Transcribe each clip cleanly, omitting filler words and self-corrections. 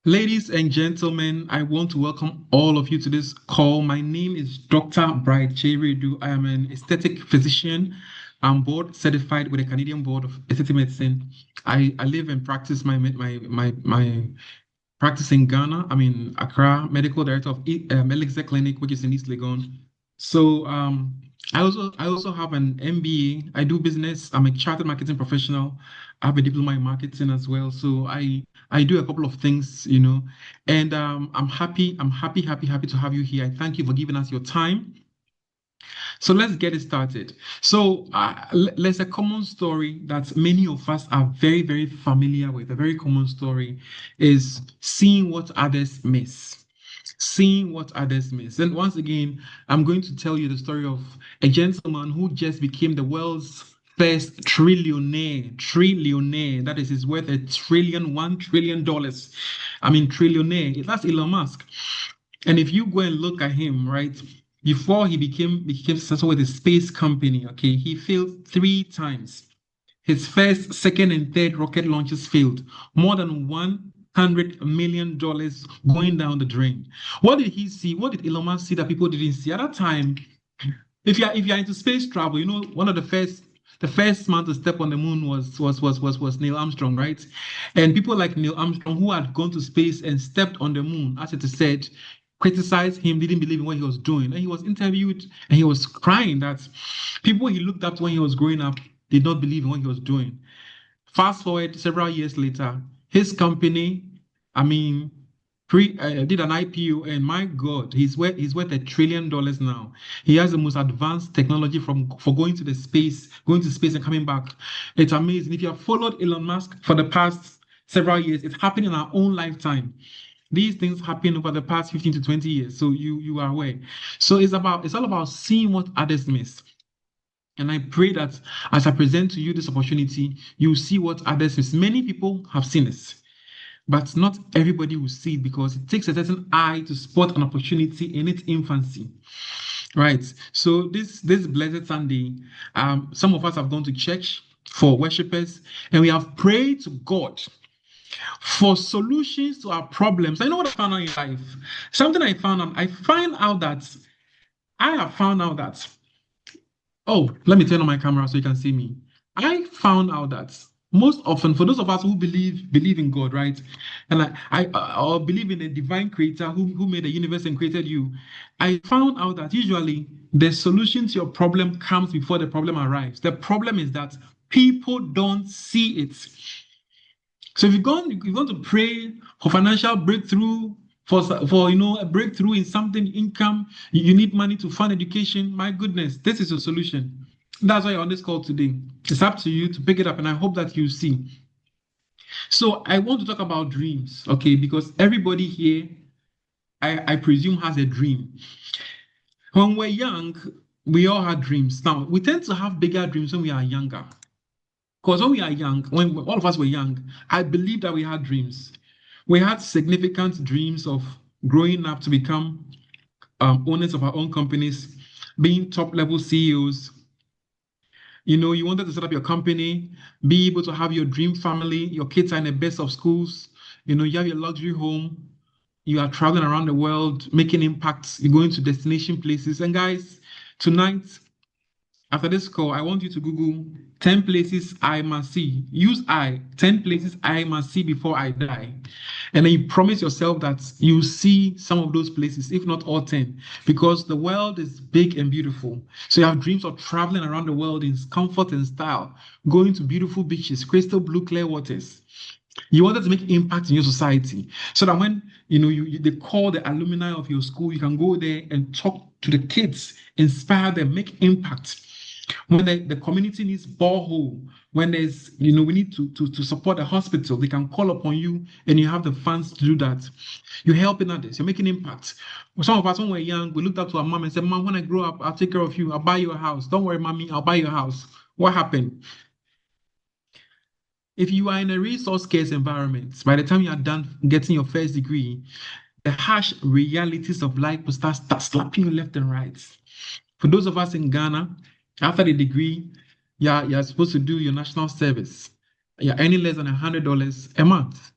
Ladies and gentlemen, I want to welcome all of you to this call. My name is Dr. Bright Cheredu. I am an aesthetic physician. I'm board certified with the Canadian Board of Aesthetic Medicine. I live and practice my practice in Ghana. I'm in Accra, medical director of Elixir Clinic, which is in East Legon. So I also have an MBA. I do business. I'm a chartered marketing professional. I have a diploma in marketing as well. So I do a couple of things, and I'm happy to have you here. I thank you for giving us your time. So let's get it started. So there's a common story that many of us are very, very familiar with. A very common story is seeing what others miss. Seeing what others miss. And once again, I'm going to tell you the story of a gentleman who just became the world's first trillionaire. Trillionaire. That is, he's worth $1 trillion. I mean, trillionaire. That's Elon Musk. And if you go and look at him, right, before he became successful with his space company, okay, he failed three times. His first, second, and third rocket launches failed. More than $100 million going down the drain. What did he see? What did Elon Musk see that people didn't see at that time? If you're into space travel, one of the first man to step on the moon was Neil Armstrong, right? And people like Neil Armstrong who had gone to space and stepped on the moon, as it is said, criticized him, didn't believe in what he was doing. And he was interviewed and he was crying that people he looked up to when he was growing up did not believe in what he was doing. Fast forward several years later, his company, I mean, did an IPO, and my God, he's worth $1 trillion now. He has the most advanced technology for going to space and coming back. It's amazing. If you have followed Elon Musk for the past several years, it's happened in our own lifetime. These things happen over the past 15 to 20 years, so you are aware. So it's all about seeing what others miss. And I pray that as I present to you this opportunity, you see what others miss. Many people have seen this, but not everybody will see it because it takes a certain eye to spot an opportunity in its infancy. Right. So this blessed Sunday, some of us have gone to church for worshippers, and we have prayed to God for solutions to our problems. I know what I found out in life. Something I found out. I have found out that. Oh, let me turn on my camera so you can see me. I found out that most often, for those of us who believe in God, right, and or believe in a divine creator who made the universe and created you, I found out that usually the solution to your problem comes before the problem arrives. The problem is that people don't see it. So if you're going to pray for financial breakthrough, for a breakthrough in something, income, you need money to fund education. My goodness, this is a solution. That's why you're on this call today. It's up to you to pick it up, and I hope that you see. So I want to talk about dreams, okay? Because everybody here, I presume, has a dream. When we're young, we all had dreams. Now we tend to have bigger dreams when we are younger. Because when we are young, when all of us were young, I believe that we had dreams. We had significant dreams of growing up to become owners of our own companies, being top level CEOs. You wanted to set up your company, be able to have your dream family, your kids are in the best of schools, you have your luxury home, you are traveling around the world, making impacts, you're going to destination places. And guys, tonight, after this call, I want you to Google 10 places I must see. Use 10 places I must see before I die. And then you promise yourself that you see some of those places, if not all 10, because the world is big and beautiful. So you have dreams of traveling around the world in comfort and style, going to beautiful beaches, crystal blue, clear waters. You wanted to make impact in your society so that when they call the alumni of your school, you can go there and talk to the kids, inspire them, make impact. When the community needs borehole, when there's we need to support a hospital, they can call upon you and you have the funds to do that. You're helping others, you're making impact. Some of us, when we're young, we looked up to our mom and said, "Mom, when I grow up, I'll take care of you, I'll buy you a house. Don't worry, mommy, I'll buy you a house." What happened? If you are in a resource scarce environment, by the time you are done getting your first degree, the harsh realities of life will start slapping you left and right. For those of us in Ghana, after the degree, you're supposed to do your national service. You're earning less than $100 a month.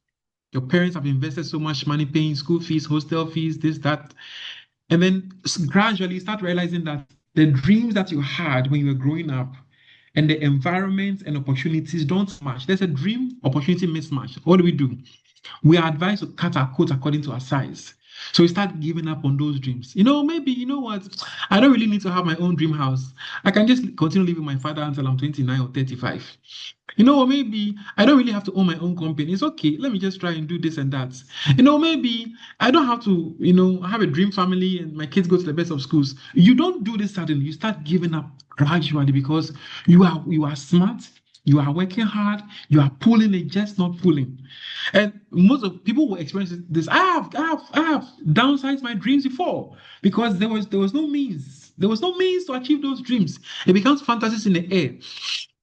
Your parents have invested so much money paying school fees, hostel fees, this, that. And then gradually you start realizing that the dreams that you had when you were growing up and the environment and opportunities don't match. There's a dream opportunity mismatch. What do? We are advised to cut our coat according to our size. So we start giving up on those dreams. Maybe, you know what? I don't really need to have my own dream house. I can just continue living with my father until I'm 29 or 35. Maybe I don't really have to own my own company. It's okay. Let me just try and do this and that. Maybe I don't have to, have a dream family and my kids go to the best of schools. You don't do this suddenly. You start giving up gradually because you are smart, you are working hard, you are pulling it, just not pulling. And most of people will experience this. I have downsized my dreams before because there was no means. There was no means to achieve those dreams. It becomes fantasies in the air.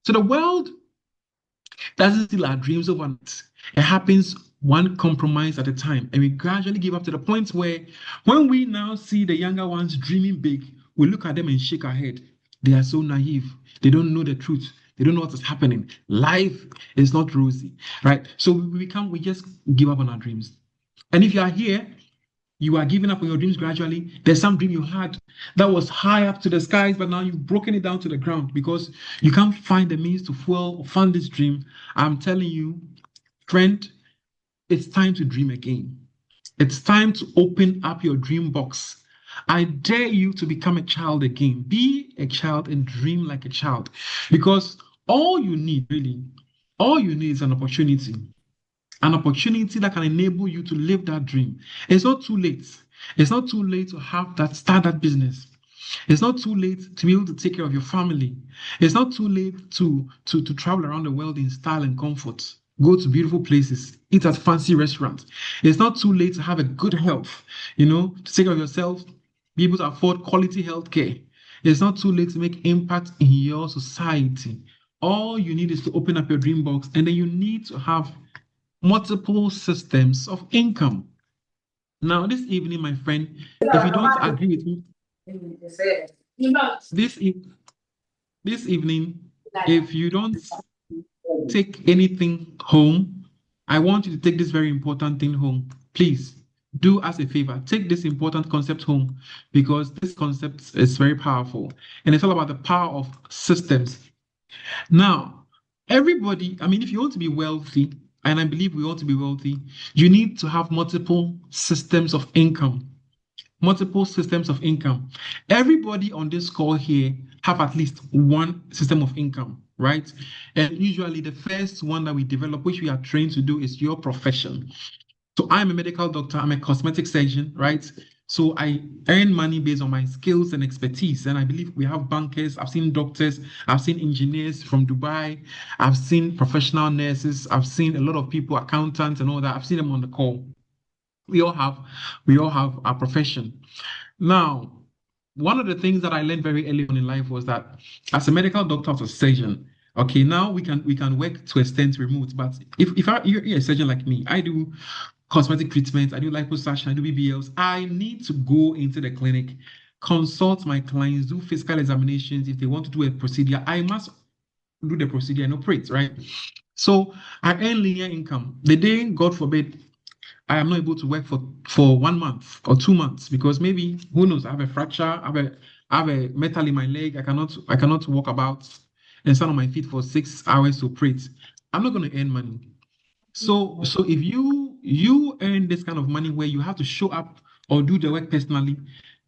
So the world doesn't steal our dreams overnight. It happens one compromise at a time, and we gradually give up to the point where when we now see the younger ones dreaming big, we look at them and shake our head. They are so naive. They don't know the truth. They don't know what is happening. Life is not rosy, right? So we just give up on our dreams. And if you are here, you are giving up on your dreams gradually. There's some dream you had that was high up to the skies, but now you've broken it down to the ground because you can't find the means to fuel or fund this dream. I'm telling you, friend, it's time to dream again. It's time to open up your dream box. I dare you to become a child again. Be a child and dream like a child. Because all you need, really, all you need is an opportunity. An opportunity that can enable you to live that dream. It's not too late. It's not too late to start that business. It's not too late to be able to take care of your family. It's not too late to travel around the world in style and comfort. Go to beautiful places, eat at fancy restaurants. It's not too late to have a good health, to take care of yourself, be able to afford quality health care. It's not too late to make impact in your society. All you need is to open up your dream box, and then you need to have multiple systems of income. Now, this evening, my friend, if you don't agree with me, this e- this evening, if you don't take anything home, I want you to take this very important thing home. Please do us a favor. Take this important concept home because this concept is very powerful and it's all about the power of systems. Now, everybody, I mean, if you want to be wealthy, and I believe we want to be wealthy, you need to have multiple systems of income. Multiple systems of income. Everybody on this call here have at least one system of income, right? And usually the first one that we develop, which we are trained to do, is your profession. So I'm a medical doctor, I'm a cosmetic surgeon, right? So I earn money based on my skills and expertise. And I believe we have bankers, I've seen doctors, I've seen engineers from Dubai, I've seen professional nurses, I've seen a lot of people, accountants and all that. I've seen them on the call. We all have our profession. Now, one of the things that I learned very early on in life was that as a medical doctor, as a surgeon, okay, now we can work to extent remote. But if you're a surgeon like me, I do cosmetic treatments, I do liposuction, I do BBLs. I need to go into the clinic, consult my clients, do physical examinations. If they want to do a procedure, I must do the procedure and operate, right? So I earn linear income. The day, God forbid, I am not able to work for 1 month or 2 months because maybe who knows, I have a fracture, I have a metal in my leg, I cannot walk about and stand on my feet for 6 hours to operate. I'm not going to earn money. So if you earn this kind of money where you have to show up or do the work personally,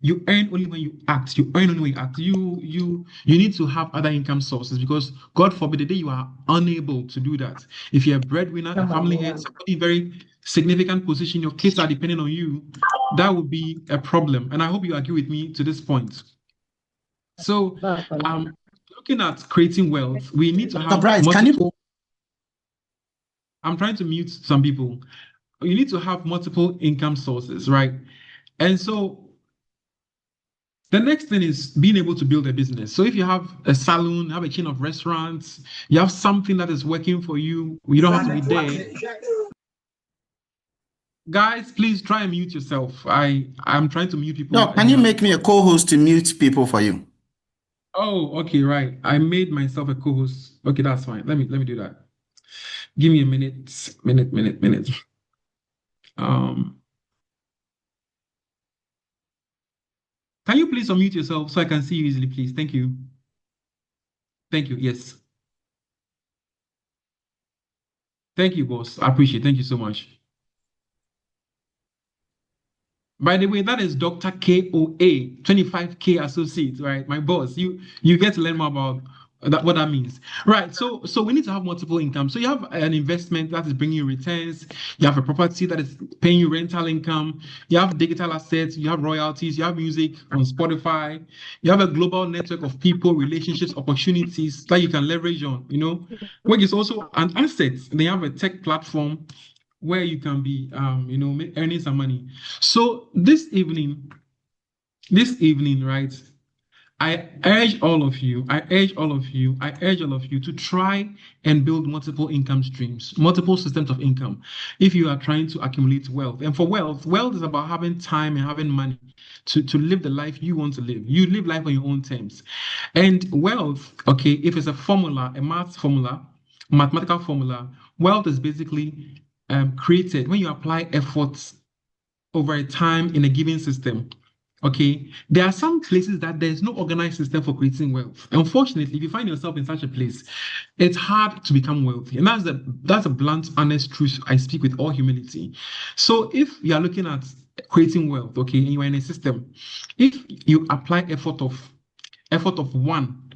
you earn only when you act. You earn only when you act. You need to have other income sources because God forbid the day you are unable to do that. If you're a breadwinner, a family head, somebody in very significant position, your kids are depending on you, that would be a problem. And I hope you agree with me to this point. So looking at creating wealth, we need to Dr. have Bryce, can you multiple. I'm trying to mute some people. You need to have multiple income sources, right? And so the next thing is being able to build a business. So if you have a salon, have a chain of restaurants, you have something that is working for you, you don't have to be there. Guys, please try and mute yourself. I'm trying to mute people. No, can you make me a co-host to mute people for you? Oh, okay, right. I made myself a co-host. Okay, that's fine. Let me do that. Give me a minute. Um, can you please unmute yourself so I can see you easily, please? Thank you. Thank you. Yes. Thank you, boss. I appreciate it. Thank you so much. By the way, that is Dr. KOA, 25K associate, right? My boss. You get to learn more about that, what that means. Right. So we need to have multiple income. So you have an investment that is bringing you returns, you have a property that is paying you rental income, you have digital assets, you have royalties, you have music on Spotify, you have a global network of people, relationships, opportunities that you can leverage on, which is also an asset. They have a tech platform where you can be earning some money. So this evening, right, I urge all of you to try and build multiple income streams, multiple systems of income if you are trying to accumulate wealth. And for wealth is about having time and having money to live the life you want to live. You live life on your own terms. And wealth, okay, if it's a formula, a mathematical formula, wealth is basically created when you apply efforts over a time in a given system. Okay, there are some places that there's no organized system for creating wealth. Unfortunately, if you find yourself in such a place, it's hard to become wealthy, and that's a blunt, honest truth. I speak with all humility. So, if you are looking at creating wealth, okay, and you are in a system, if you apply effort of one,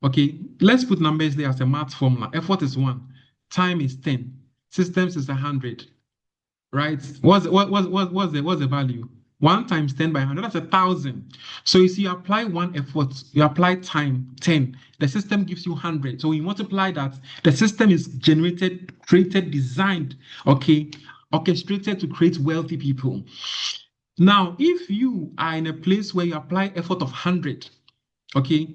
okay, let's put numbers there as a math formula. Effort is 1, time is 10, systems is 100, right? What's the value? 1 times 10 by 100, that's 1,000. So you see, you apply one effort, you apply time 10, the system gives you 100. So you multiply that, the system is generated, created, designed, okay, orchestrated to create wealthy people. Now, if you are in a place where you apply effort of 100, okay,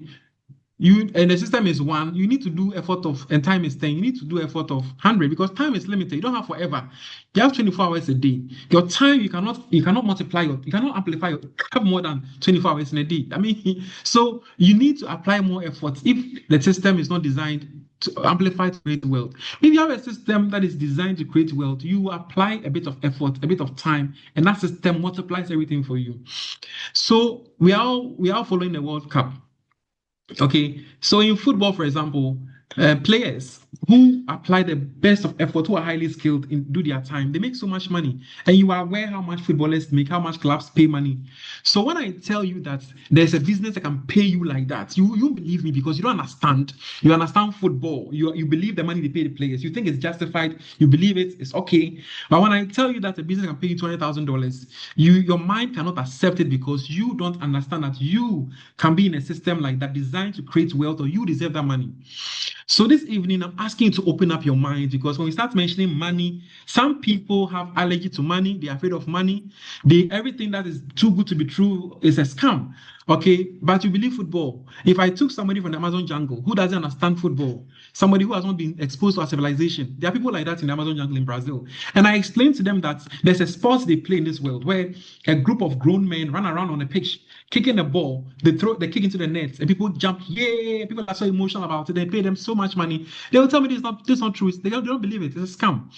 and the system is 1, you need to do effort of, and time is 10, you need to do effort of 100 because time is limited. You don't have forever. You have 24 hours a day. Your time, you cannot multiply you cannot amplify have more than 24 hours in a day. I mean, so you need to apply more effort if the system is not designed to amplify to create wealth. If you have a system that is designed to create wealth, you apply a bit of effort, a bit of time, and that system multiplies everything for you. So we are following the World Cup. Okay, so in football, for example, players who apply the best of effort, who are highly skilled in do their time, they make so much money. And you are aware how much footballers make, how much clubs pay money. So when I tell you that there's a business that can pay you like that, you believe me because you don't understand. You understand football. You believe the money they pay the players. You think it's justified. You believe it's okay. But when I tell you that a business can pay you $200,000, your mind cannot accept it because you don't understand that you can be in a system like that designed to create wealth, or you deserve that money. So this evening, I'm asking you to open up your mind because when we start mentioning money, some people have allergy to money. They're afraid of money. Everything that is too good to be true is a scam. Okay, but you believe football. If I took somebody from the Amazon jungle who doesn't understand football, somebody who has not been exposed to our civilization, there are people like that in the Amazon jungle in Brazil, and I explained to them that there's a sport they play in this world where a group of grown men run around on a pitch, kicking a ball, they kick into the net, and people jump. Yay! People are so emotional about it. They pay them so much money. They will tell me this is not true. They don't believe it. It's a scam.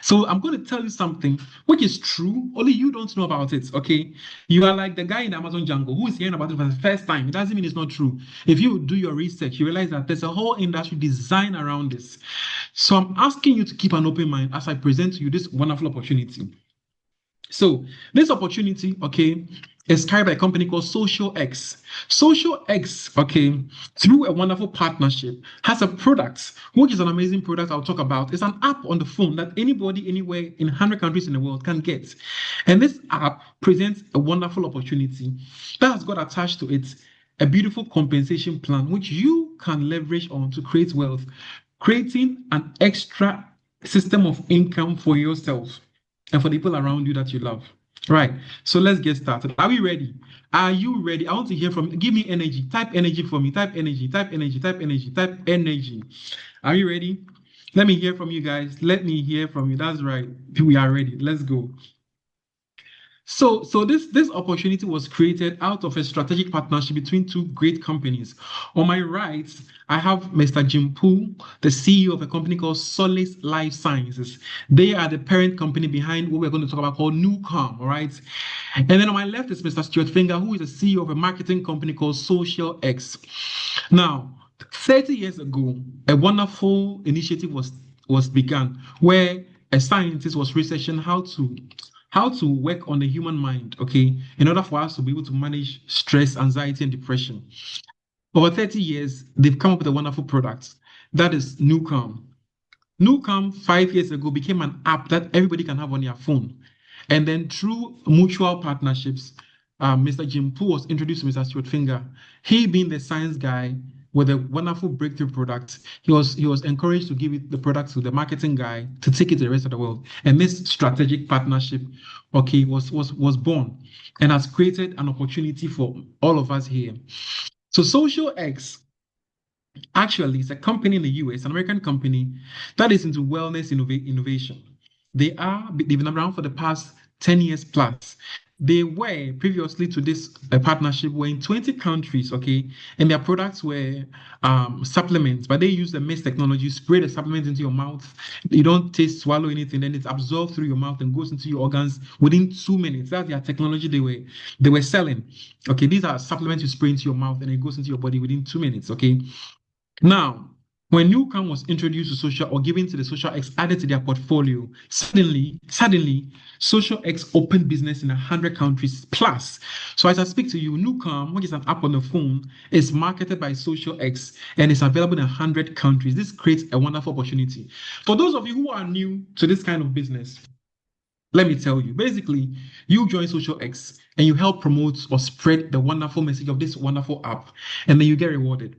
So I'm going to tell you something which is true. Only you don't know about it. Okay, you are like the guy in the Amazon jungle who is hearing about it for the first time. It doesn't mean it's not true. If you do your research, you realize that there's a whole industry designed around this. So I'm asking you to keep an open mind as I present to you this wonderful opportunity. So this opportunity, okay, is carried by a company called xosialX. xosialX, okay, through a wonderful partnership, has a product, which is an amazing product I'll talk about. It's an app on the phone that anybody, anywhere in 100 countries in the world can get. And this app presents a wonderful opportunity that has got attached to it a beautiful compensation plan, which you can leverage on to create wealth, creating an extra system of income for yourself and for the people around you that you love. Right. So let's get started. Are we ready? Are you ready? I want to hear from you. Give me energy. Type energy for me. Type energy. Type energy. Type energy. Type energy. Are you ready? Let me hear from you guys. Let me hear from you. That's right. We are ready. Let's go. So this opportunity was created out of a strategic partnership between two great companies. On my right, I have Mr. Jim Poole, the CEO of a company called Solace Lifesciences. They are the parent company behind what we're going to talk about called NuCalm, all right? And then on my left is Mr. Stuart Finger, who is the CEO of a marketing company called xosialX. Now, 30 years ago, a wonderful initiative was begun where a scientist was researching how to work on the human mind, okay, in order for us to be able to manage stress, anxiety, and depression. Over 30 years, they've come up with a wonderful product that is NuCalm. NuCalm 5 years ago became an app that everybody can have on their phone. And then through mutual partnerships, Mr. Jim Poole was introduced to Mr. Stuart Finger. He being the science guy with a wonderful breakthrough product, he was encouraged to give the product to the marketing guy to take it to the rest of the world. And this strategic partnership, okay, was born and has created an opportunity for all of us here. So xosialX actually is a company in the US, an American company that is into wellness innovation. They've been around for the past 10 years plus. They were previously to this partnership were in 20 countries, okay, and their products were supplements, but they use the mist technology, spray the supplement into your mouth. You don't taste, swallow anything, then it's absorbed through your mouth and goes into your organs within 2 minutes. That's their technology they were selling. Okay, these are supplements you spray into your mouth and it goes into your body within 2 minutes, okay. Now, when NuCalm was introduced to social or given to the xosialX added to their portfolio, suddenly, xosialX opened business in 100 countries plus. So as I speak to you, NuCalm, which is an app on the phone, is marketed by xosialX and is available in 100 countries. This creates a wonderful opportunity. For those of you who are new to this kind of business, let me tell you, basically, you join xosialX and you help promote or spread the wonderful message of this wonderful app, and then you get rewarded.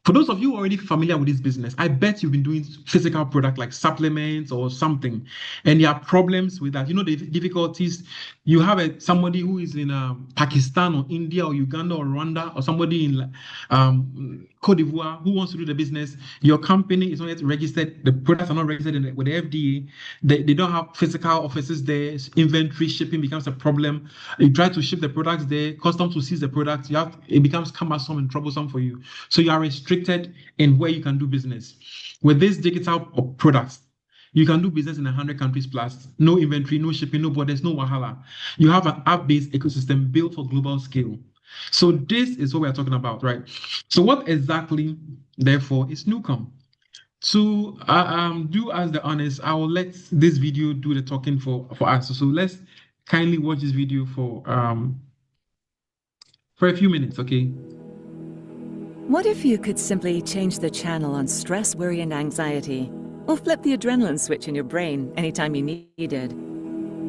For those of you already familiar with this business, I bet you've been doing physical product like supplements or something, and there are problems with that. You know the difficulties. You have somebody who is in Pakistan or India or Uganda or Rwanda or somebody in Cote d'Ivoire who wants to do the business. Your company is not yet registered. The products are not registered with the FDA. They don't have physical offices there. Inventory shipping becomes a problem. You try to ship the products there. Customs will seize the products. It becomes cumbersome and troublesome for you. So you are restricted in where you can do business. With this digital products, you can do business in 100 countries plus. No inventory, no shipping, no borders, no wahala. You have an app-based ecosystem built for global scale. So this is what we're talking about, right? So what exactly, therefore, is NuCalm? To do us the honors, I will let this video do the talking for us. So let's kindly watch this video for a few minutes, okay? What if you could simply change the channel on stress, worry, and anxiety, or flip the adrenaline switch in your brain anytime you needed?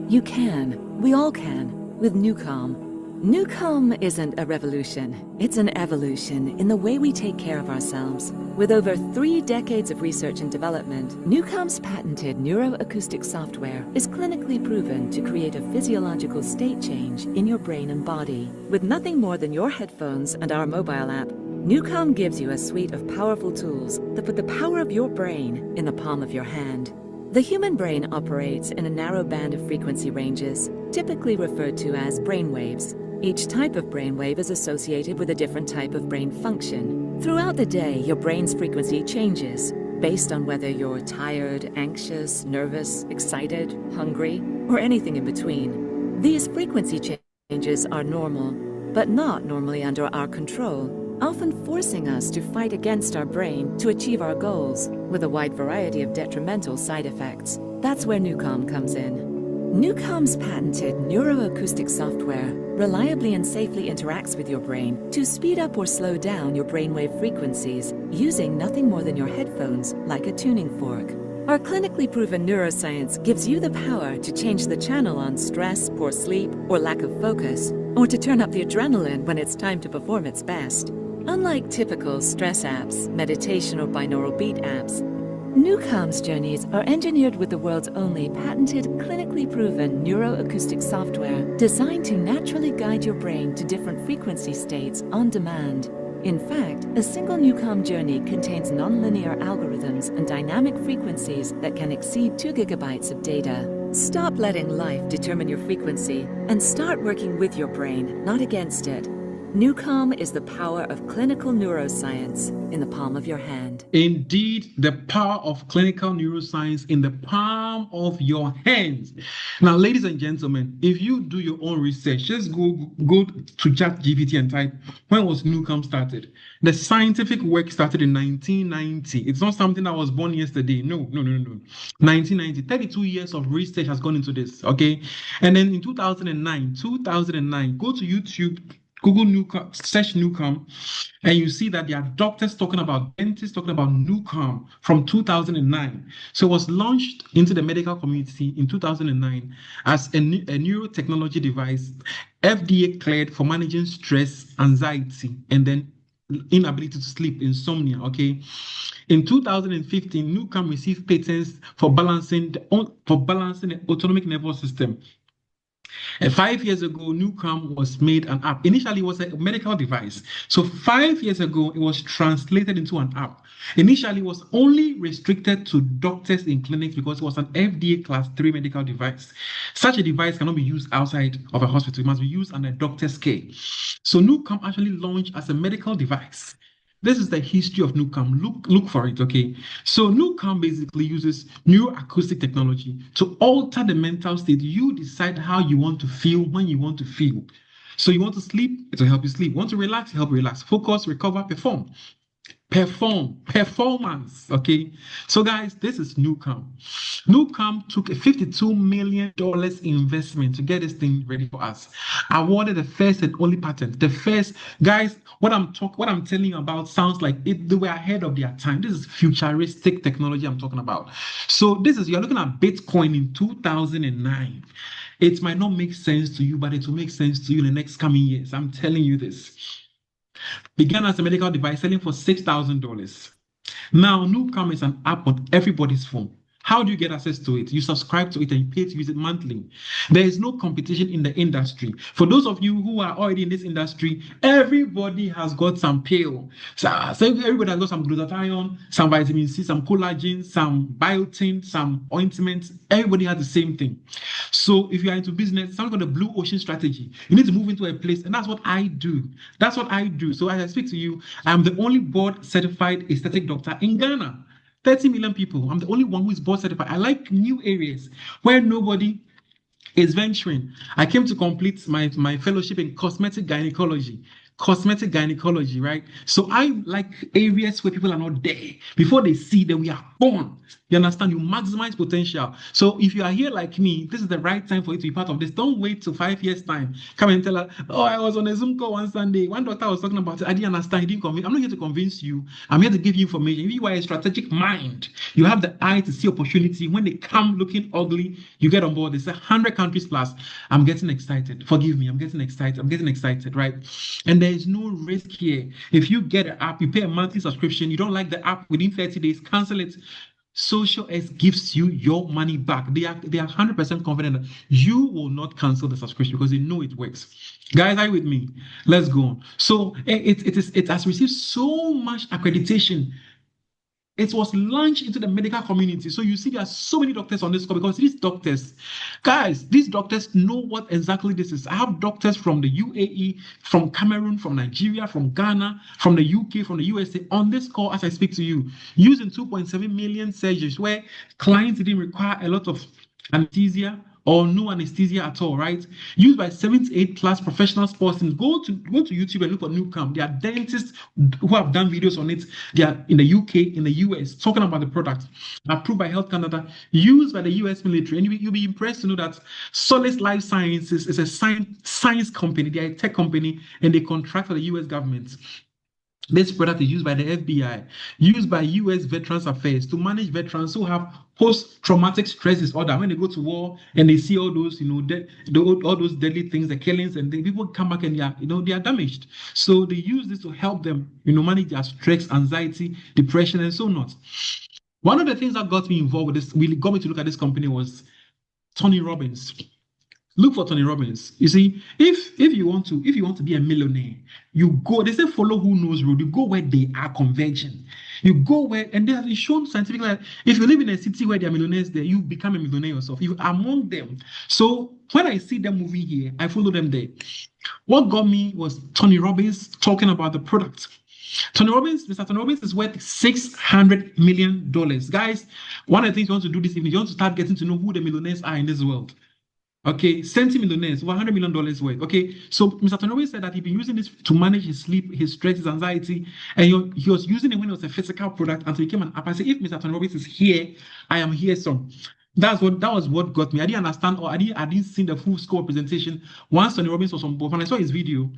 You can. We all can. With NuCalm. NuCalm isn't a revolution. It's an evolution in the way we take care of ourselves. With over 3 decades of research and development, NuCalm's patented neuroacoustic software is clinically proven to create a physiological state change in your brain and body. With nothing more than your headphones and our mobile app, NuCalm gives you a suite of powerful tools that put the power of your brain in the palm of your hand. The human brain operates in a narrow band of frequency ranges, typically referred to as brainwaves. Each type of brainwave is associated with a different type of brain function. Throughout the day, your brain's frequency changes based on whether you're tired, anxious, nervous, excited, hungry, or anything in between. These frequency changes are normal, but not normally under our control, often forcing us to fight against our brain to achieve our goals, with a wide variety of detrimental side effects. That's where NuCalm comes in. NuCalm's patented neuroacoustic software reliably and safely interacts with your brain to speed up or slow down your brainwave frequencies using nothing more than your headphones, like a tuning fork. Our clinically proven neuroscience gives you the power to change the channel on stress, poor sleep, or lack of focus, or to turn up the adrenaline when it's time to perform its best. Unlike typical stress apps, meditation, or binaural beat apps, NuCalm's journeys are engineered with the world's only patented, clinically proven neuroacoustic software designed to naturally guide your brain to different frequency states on demand. In fact, a single NuCalm journey contains nonlinear algorithms and dynamic frequencies that can exceed 2 gigabytes of data. Stop letting life determine your frequency and start working with your brain, not against it. NuCalm is the power of clinical neuroscience in the palm of your hand. Indeed, the power of clinical neuroscience in the palm of your hands. Now, ladies and gentlemen, if you do your own research, just go to ChatGPT and type, when was NuCalm started? The scientific work started in 1990. It's not something that was born yesterday. No. 1990, 32 years of research has gone into this, okay? And then in 2009, go to YouTube, Google NuCalm, search NuCalm, and you see that there are doctors talking about, dentists talking about NuCalm from 2009. So it was launched into the medical community in 2009 as a neurotechnology device, FDA cleared for managing stress, anxiety, and then inability to sleep, insomnia, okay? In 2015, NuCalm received patents for balancing the autonomic nervous system. And 5 years ago, NuCalm was made an app. Initially, it was a medical device. So 5 years ago, it was translated into an app. Initially, it was only restricted to doctors in clinics because it was an FDA Class 3 medical device. Such a device cannot be used outside of a hospital. It must be used under doctor's care. So NuCalm actually launched as a medical device. This is the history of NuCalm. Look for it, okay? So NuCalm basically uses neuroacoustic technology to alter the mental state. You decide how you want to feel when you want to feel. So you want to sleep, it will help you sleep. You want to relax, help you relax. Focus, recover, perform. Performance, okay? So guys, this is NuCalm. NuCalm took a $52 million investment to get this thing ready for us. Awarded the first and only patent. The first, guys, what I'm telling you about sounds like they were ahead of their time. This is futuristic technology I'm talking about. So you're looking at Bitcoin in 2009. It might not make sense to you, but it will make sense to you in the next coming years. I'm telling you this. Began as a medical device selling for $6,000. Now, NuCalm is an app on everybody's phone. How do you get access to it? You subscribe to it and you pay to use it monthly. There is no competition in the industry. For those of you who are already in this industry, everybody has got some pill. So everybody has got some glutathione, some vitamin C, some collagen, some biotin, some ointments. Everybody has the same thing. So if you are into business, something called the blue ocean strategy, you need to move into a place, and that's what I do. So as I speak to you, I'm the only board certified aesthetic doctor in Ghana. 30 million people. I'm the only one who is board certified. I like new areas where nobody is venturing. I came to complete my fellowship in cosmetic gynecology, right? So I like areas where people are not there. Before they see that we are born. You understand? You maximize potential. So if you are here like me, this is the right time for you to be part of this. Don't wait till 5 years' time. Come and tell her, oh, I was on a Zoom call one Sunday. One doctor was talking about it. I didn't understand. He didn't convince. I'm not here to convince you. I'm here to give you information. If you are a strategic mind, you have the eye to see opportunity. When they come looking ugly, you get on board. There's 100 countries plus. I'm getting excited. Forgive me. I'm getting excited, right? And there is no risk here. If you get an app, you pay a monthly subscription. You don't like the app within 30 days, cancel it. xosialX gives you your money back. They are 100% confident that you will not cancel the subscription because they know it works. Guys, are you with me? Let's go on. So it has received so much accreditation. It was launched into the medical community. So you see there are so many doctors on this call because these doctors know what exactly this is. I have doctors from the UAE, from Cameroon, from Nigeria, from Ghana, from the UK, from the USA on this call as I speak to you, using 2.7 million surgeries where clients didn't require a lot of anesthesia or no anesthesia at all, right? Used by 78 plus professional sports teams. Go to YouTube and look for NuCalm. There are dentists who have done videos on it. They are in the UK, in the US, talking about the product. Approved by Health Canada, used by the US military. And you'll be impressed to know that Solace Lifesciences is a science company. They are a tech company, and they contract for the US government. This product is used by the FBI, used by US Veterans Affairs to manage veterans who have post-traumatic stress disorder. When they go to war and they see all those, all those deadly things, the killings, and the people come back and they are damaged. So they use this to help them, manage their stress, anxiety, depression, and so on. One of the things that got me involved with this, really got me to look at this company, was Tony Robbins. Look for Tony Robbins. You see, if you want to be a millionaire, you go. They say follow who knows road. You go where they are converging. You go where, and they have been shown scientifically that if you live in a city where there are millionaires there, you become a millionaire yourself. You are among them. So when I see them moving here, I follow them there. What got me was Tony Robbins talking about the product. Mr. Tony Robbins is worth $600 million. Guys, one of the things you want to do this evening, you want to start getting to know who the millionaires are in this world. Okay, 70 millionaires, $100 million worth. Okay, so Mr. Tony Robbins said that he'd been using this to manage his sleep, his stress, his anxiety, and he was using it when it was a physical product until it became an app. I said, if Mr. Tony Robbins is here, I am here, so. That was what got me. I didn't understand, or I didn't see the full score presentation. Once Tony Robbins was on board, when I saw his video,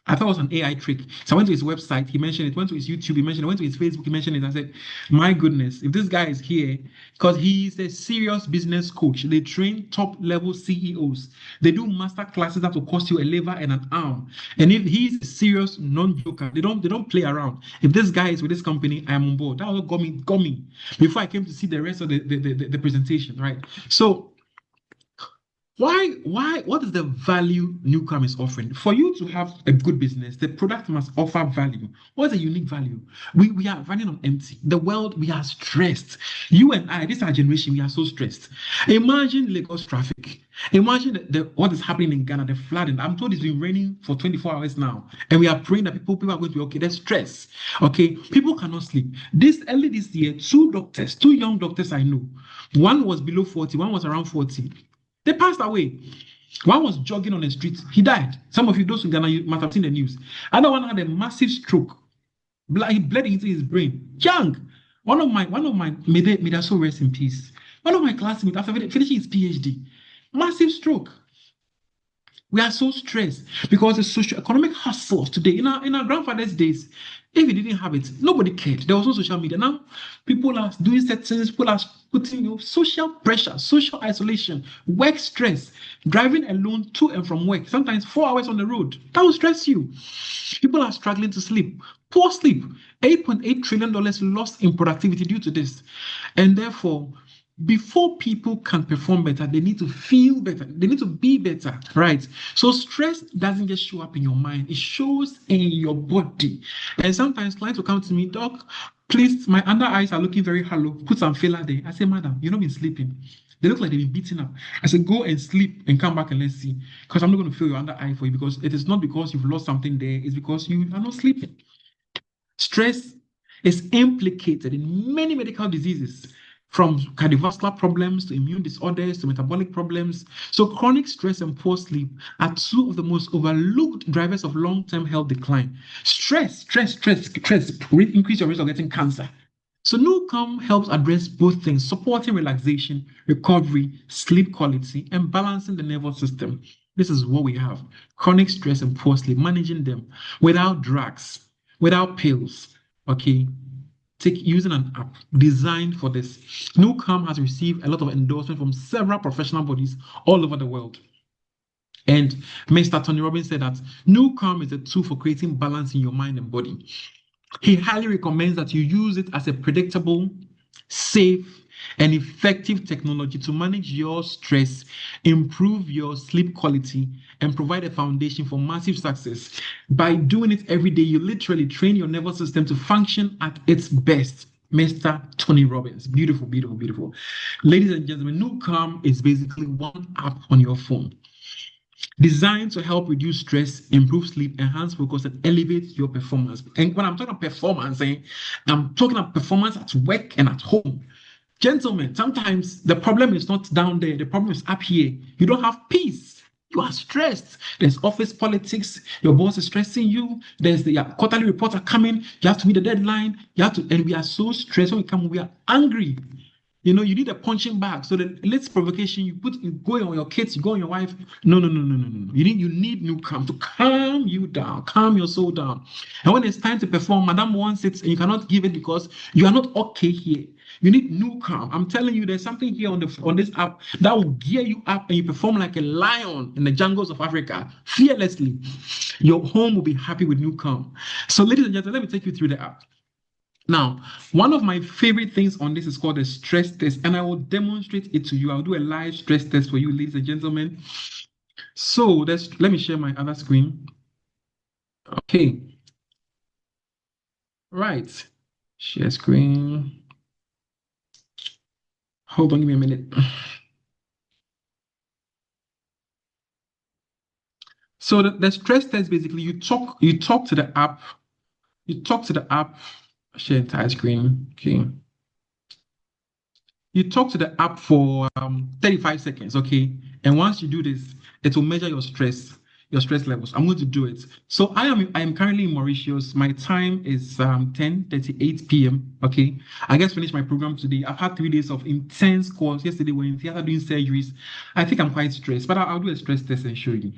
I thought it was an AI trick. So I went to his website, he mentioned it, went to his YouTube, he mentioned it, went to his Facebook, he mentioned it. I said, my goodness, if this guy is here, because he's a serious business coach. They train top level CEOs. They do master classes that will cost you a liver and an arm. And if he's a serious non-joker, they don't play around. If this guy is with this company, I am on board. That was what got me before I came to see the rest of the presentation, right? So what is the value NuCalm is offering? For you to have a good business, the product must offer value. What's a unique value? We are running on empty. The world, we are stressed. You and I, this our generation, we are so stressed. Imagine Lagos traffic. Imagine what is happening in Ghana, the flooding. I'm told it's been raining for 24 hours now. And we are praying that people are going to be okay. There's stress. Okay. People cannot sleep. Early this year, two young doctors I know. One was below 40, one was around 40. They passed away. One was jogging on the street. He died. Some of you, those in Ghana, you must have seen the news. Another one had a massive stroke. He bled into his brain. Young. One of my, may their soul rest in peace. One of my classmates, after finishing his PhD, massive stroke. We are so stressed because the socio-economic hustles today, in our grandfather's days, if you didn't have it, nobody cared. There was no social media. Now, people are doing certain things, people are putting social pressure, social isolation, work stress, driving alone to and from work, sometimes 4 hours on the road. That will stress you. People are struggling to sleep. Poor sleep. $8.8 trillion lost in productivity due to this. And therefore, before people can perform better, they need to feel better. They need to be better, right? So stress doesn't just show up in your mind. It shows in your body. And sometimes clients will come to me, doc, please, my under eyes are looking very hollow. Put some filler there. I say, madam, you've not been sleeping. They look like they've been beaten up. I said, go and sleep and come back and let's see. Because I'm not going to feel your under eye for you, because it is not because you've lost something there. It's because you are not sleeping. Stress is implicated in many medical diseases, from cardiovascular problems to immune disorders to metabolic problems. So chronic stress and poor sleep are two of the most overlooked drivers of long-term health decline. Stress increase your risk of getting cancer. So NuCalm helps address both things, supporting relaxation, recovery, sleep quality, and balancing the nervous system. This is what we have: chronic stress and poor sleep, managing them without drugs, without pills, okay? Using an app designed for this. NuCalm has received a lot of endorsement from several professional bodies all over the world. And Mr. Tony Robbins said that NuCalm is a tool for creating balance in your mind and body. He highly recommends that you use it as a predictable, safe, and effective technology to manage your stress, improve your sleep quality, and provide a foundation for massive success. By doing it every day, you literally train your nervous system to function at its best. Mr. Tony Robbins. Beautiful, beautiful, beautiful. Ladies and gentlemen, NuCalm is basically one app on your phone, designed to help reduce stress, improve sleep, enhance focus, and elevate your performance. And when I'm talking about performance, I'm talking about performance at work and at home. Gentlemen, sometimes the problem is not down there. The problem is up here. You don't have peace. You are stressed. There's office politics. Your boss is stressing you. There's the quarterly reports are coming. You have to meet the deadline. And we are so stressed. When we come, we are angry. You need a punching bag. So the latest provocation, you go on your kids, you go on your wife. No. You need NuCalm to calm you down, calm your soul down. And when it's time to perform, Madam wants it, and you cannot give it because you are not okay here. You need NuCalm. I'm telling you, there's something here on this app that will gear you up and you perform like a lion in the jungles of Africa, fearlessly. Your home will be happy with NuCalm. So, ladies and gentlemen, let me take you through the app. Now, one of my favorite things on this is called the stress test, and I will demonstrate it to you. I'll do a live stress test for you, ladies and gentlemen. So let me share my other screen. Okay. Right. Share screen. Hold on, give me a minute. So the stress test, basically you talk to the app, share entire screen. Okay. You talk to the app for 35 seconds, okay? And once you do this, it will measure your stress levels. I'm going to do it. So I am currently in Mauritius. My time is 10:38 p.m. Okay. I just finished my program today. I've had 3 days of intense course. Yesterday we were in theater doing surgeries. I think I'm quite stressed, but I'll do a stress test and show you.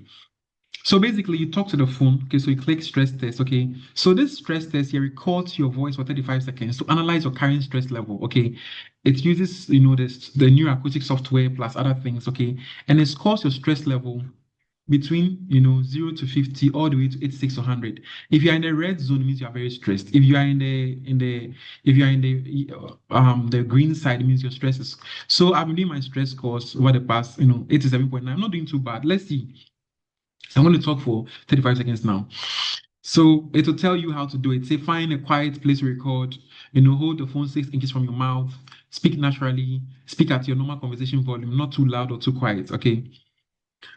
So basically, you talk to the phone. Okay, so you click stress test. Okay, so this stress test here records your voice for 35 seconds to analyze your current stress level. Okay, it uses this the neuroacoustic software plus other things. Okay, and it scores your stress level between 0 to 50 all the way to 86 or 100. If you are in the red zone, it means you are very stressed. If you are if you are in the green side, it means your stress is. So I've been doing my stress scores over the past 87.9. I'm not doing too bad. Let's see. I'm going to talk for 35 seconds now. So it will tell you how to do it. Say, find a quiet place to record, hold the phone 6 inches from your mouth, speak naturally, speak at your normal conversation volume, not too loud or too quiet. Okay.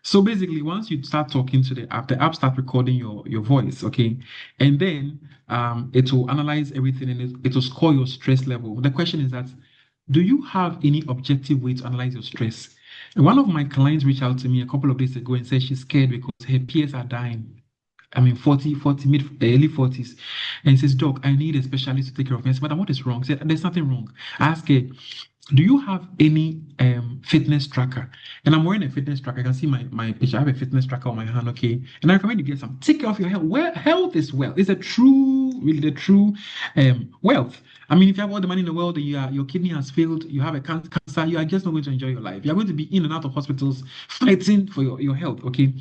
So basically, once you start talking to the app start recording your voice, okay, and then it will analyze everything and it will score your stress level. The question is that, do you have any objective way to analyze your stress? And one of my clients reached out to me a couple of days ago and said she's scared because her peers are dying. I mean, 40, early 40s. And says, Doc, I need a specialist to take care of me. I said, Madam, what is wrong? She said, there's nothing wrong. I asked her, do you have any fitness tracker? And I'm wearing a fitness tracker. I can see my picture. I have a fitness tracker on my hand, okay? And I recommend you get some. Take care of your health. Health is wealth. It's really the true wealth. I mean, if you have all the money in the world and your kidney has failed, you have a cancer, you are just not going to enjoy your life. You're going to be in and out of hospitals fighting for your health, okay?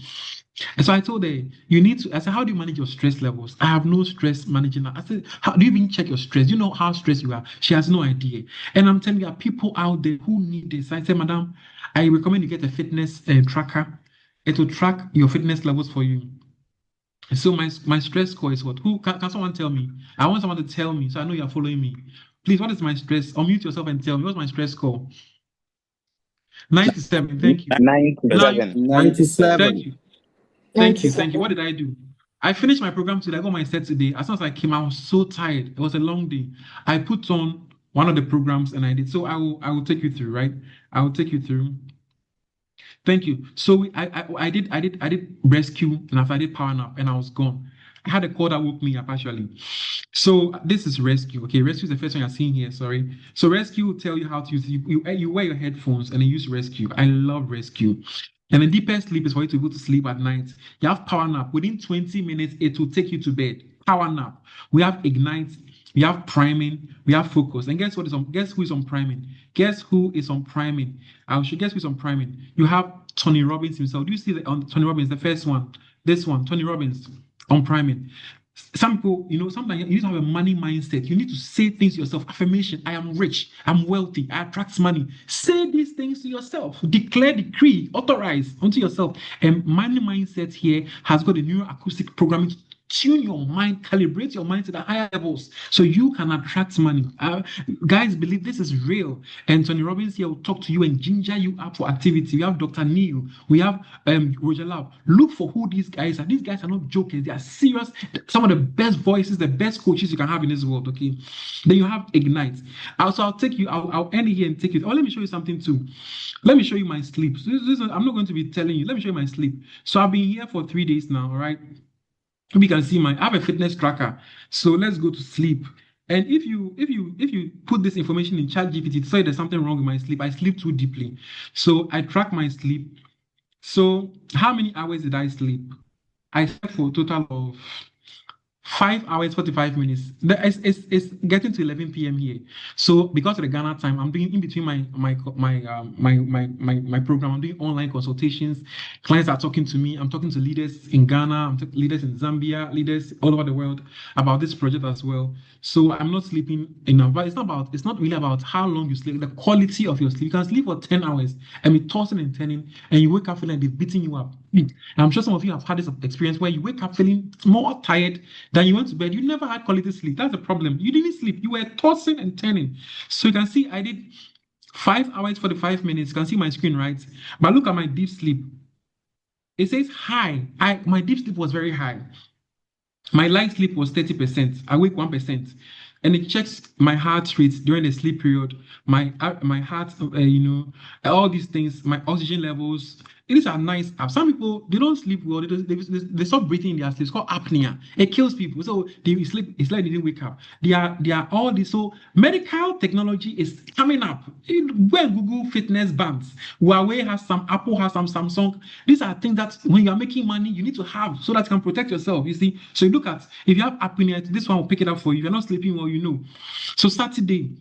And so I told her, I said, how do you manage your stress levels? I have no stress managing that. I said, how do you even check your stress? Do you know how stressed you are? She has no idea. And I'm telling you, there are people out there who need this. I said, Madam, I recommend you get a fitness tracker. It will track your fitness levels for you. So my stress score is what? Who can someone tell me? I want someone to tell me so I know you're following me. Please, what is my stress? Unmute yourself and tell me what's my stress score. 97. Thank you. 97. 97. Thank you. Thank you. What did I do? I finished my program today. I got my set today. As soon as I came, I was so tired. It was a long day. I put on one of the programs and I did. So I will take you through, right? I will take you through. Thank you. So I did rescue, and after I did power nap, and I was gone. I had a call that woke me up actually. So this is rescue. Okay, rescue is the first one you're seeing here. Sorry. So rescue will tell you how to use. You wear your headphones and then use rescue. I love rescue. And the deepest sleep is for you to go to sleep at night. You have power nap. Within 20 minutes, it will take you to bed. Power nap. We have ignite. We have priming. We have focus. And guess what is on? Guess who is on priming? Guess who is on priming? I should guess who's on priming. You have Tony Robbins himself. Do you see on Tony Robbins, the first one? This one, Tony Robbins on priming. Some people, sometimes you need to have a money mindset. You need to say things to yourself. Affirmation: I am rich, I'm wealthy, I attract money. Say these things to yourself. Declare, decree, authorize unto yourself. And money mindset here has got a neuroacoustic programming to tune your mind, calibrate your mind to the higher levels so you can attract money. Guys, believe this is real. And Tony Robbins here will talk to you and ginger you up for activity. We have Dr. Neil, we have Roger Love. Look for who these guys are. These guys are not jokers, they are serious. Some of the best voices, the best coaches you can have in this world. Okay. Then you have Ignite. I'll take you, I'll end here and take you. Oh, let me show you something too. Let me show you my sleep. I'm not going to be telling you. Let me show you my sleep. So I've been here for 3 days now, all right? We can see I have a fitness tracker. So let's go to sleep. And if you put this information in ChatGPT to say there's something wrong with my sleep, I sleep too deeply. So I track my sleep. So how many hours did I sleep? I slept for a total of 5 hours, 45 minutes. It's getting to 11 p.m. here. So because of the Ghana time, I'm doing in between my program, I'm doing online consultations. Clients are talking to me. I'm talking to leaders in Ghana, leaders in Zambia, leaders all over the world about this project as well. So I'm not sleeping enough. But it's not really about how long you sleep, the quality of your sleep. You can sleep for 10 hours and be tossing and turning, and you wake up feeling like they've beaten you up. I'm sure some of you have had this experience where you wake up feeling more tired than you went to bed. You never had quality sleep. That's the problem. You didn't sleep. You were tossing and turning. So you can see I did 5 hours 45 minutes. You can see my screen, right? But look at my deep sleep. It says high. My deep sleep was very high. My light sleep was 30%, awake 1%. And it checks my heart rate during the sleep period, my heart, all these things, my oxygen levels. These are nice apps. Some people they don't sleep well. They stop breathing in their sleep. It's called apnea. It kills people. So they sleep. It's like they didn't wake up. They are all this. So medical technology is coming up. Go and Google fitness bands. Huawei has some. Apple has some. Samsung. These are things that when you are making money, you need to have so that you can protect yourself. You see. So you look at if you have apnea, this one will pick it up for you. If you're not sleeping well, you know. So Saturday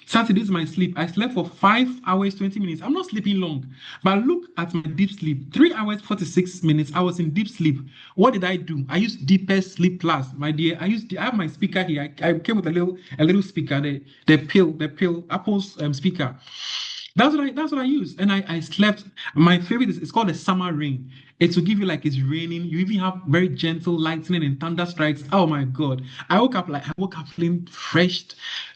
is my sleep. I slept for 5 hours, 20 minutes. I'm not sleeping long, but look at my deep sleep. 3 hours, 46 minutes. I was in deep sleep. What did I do? I used Deepest Sleep Plus, my dear. I have my speaker here. I came with a little speaker, the pill, Apple's speaker. That's what I use. And I slept. My favorite is it's called the summer rain. It will give you like it's raining. You even have very gentle lightning and thunder strikes. Oh my God. I woke up feeling fresh.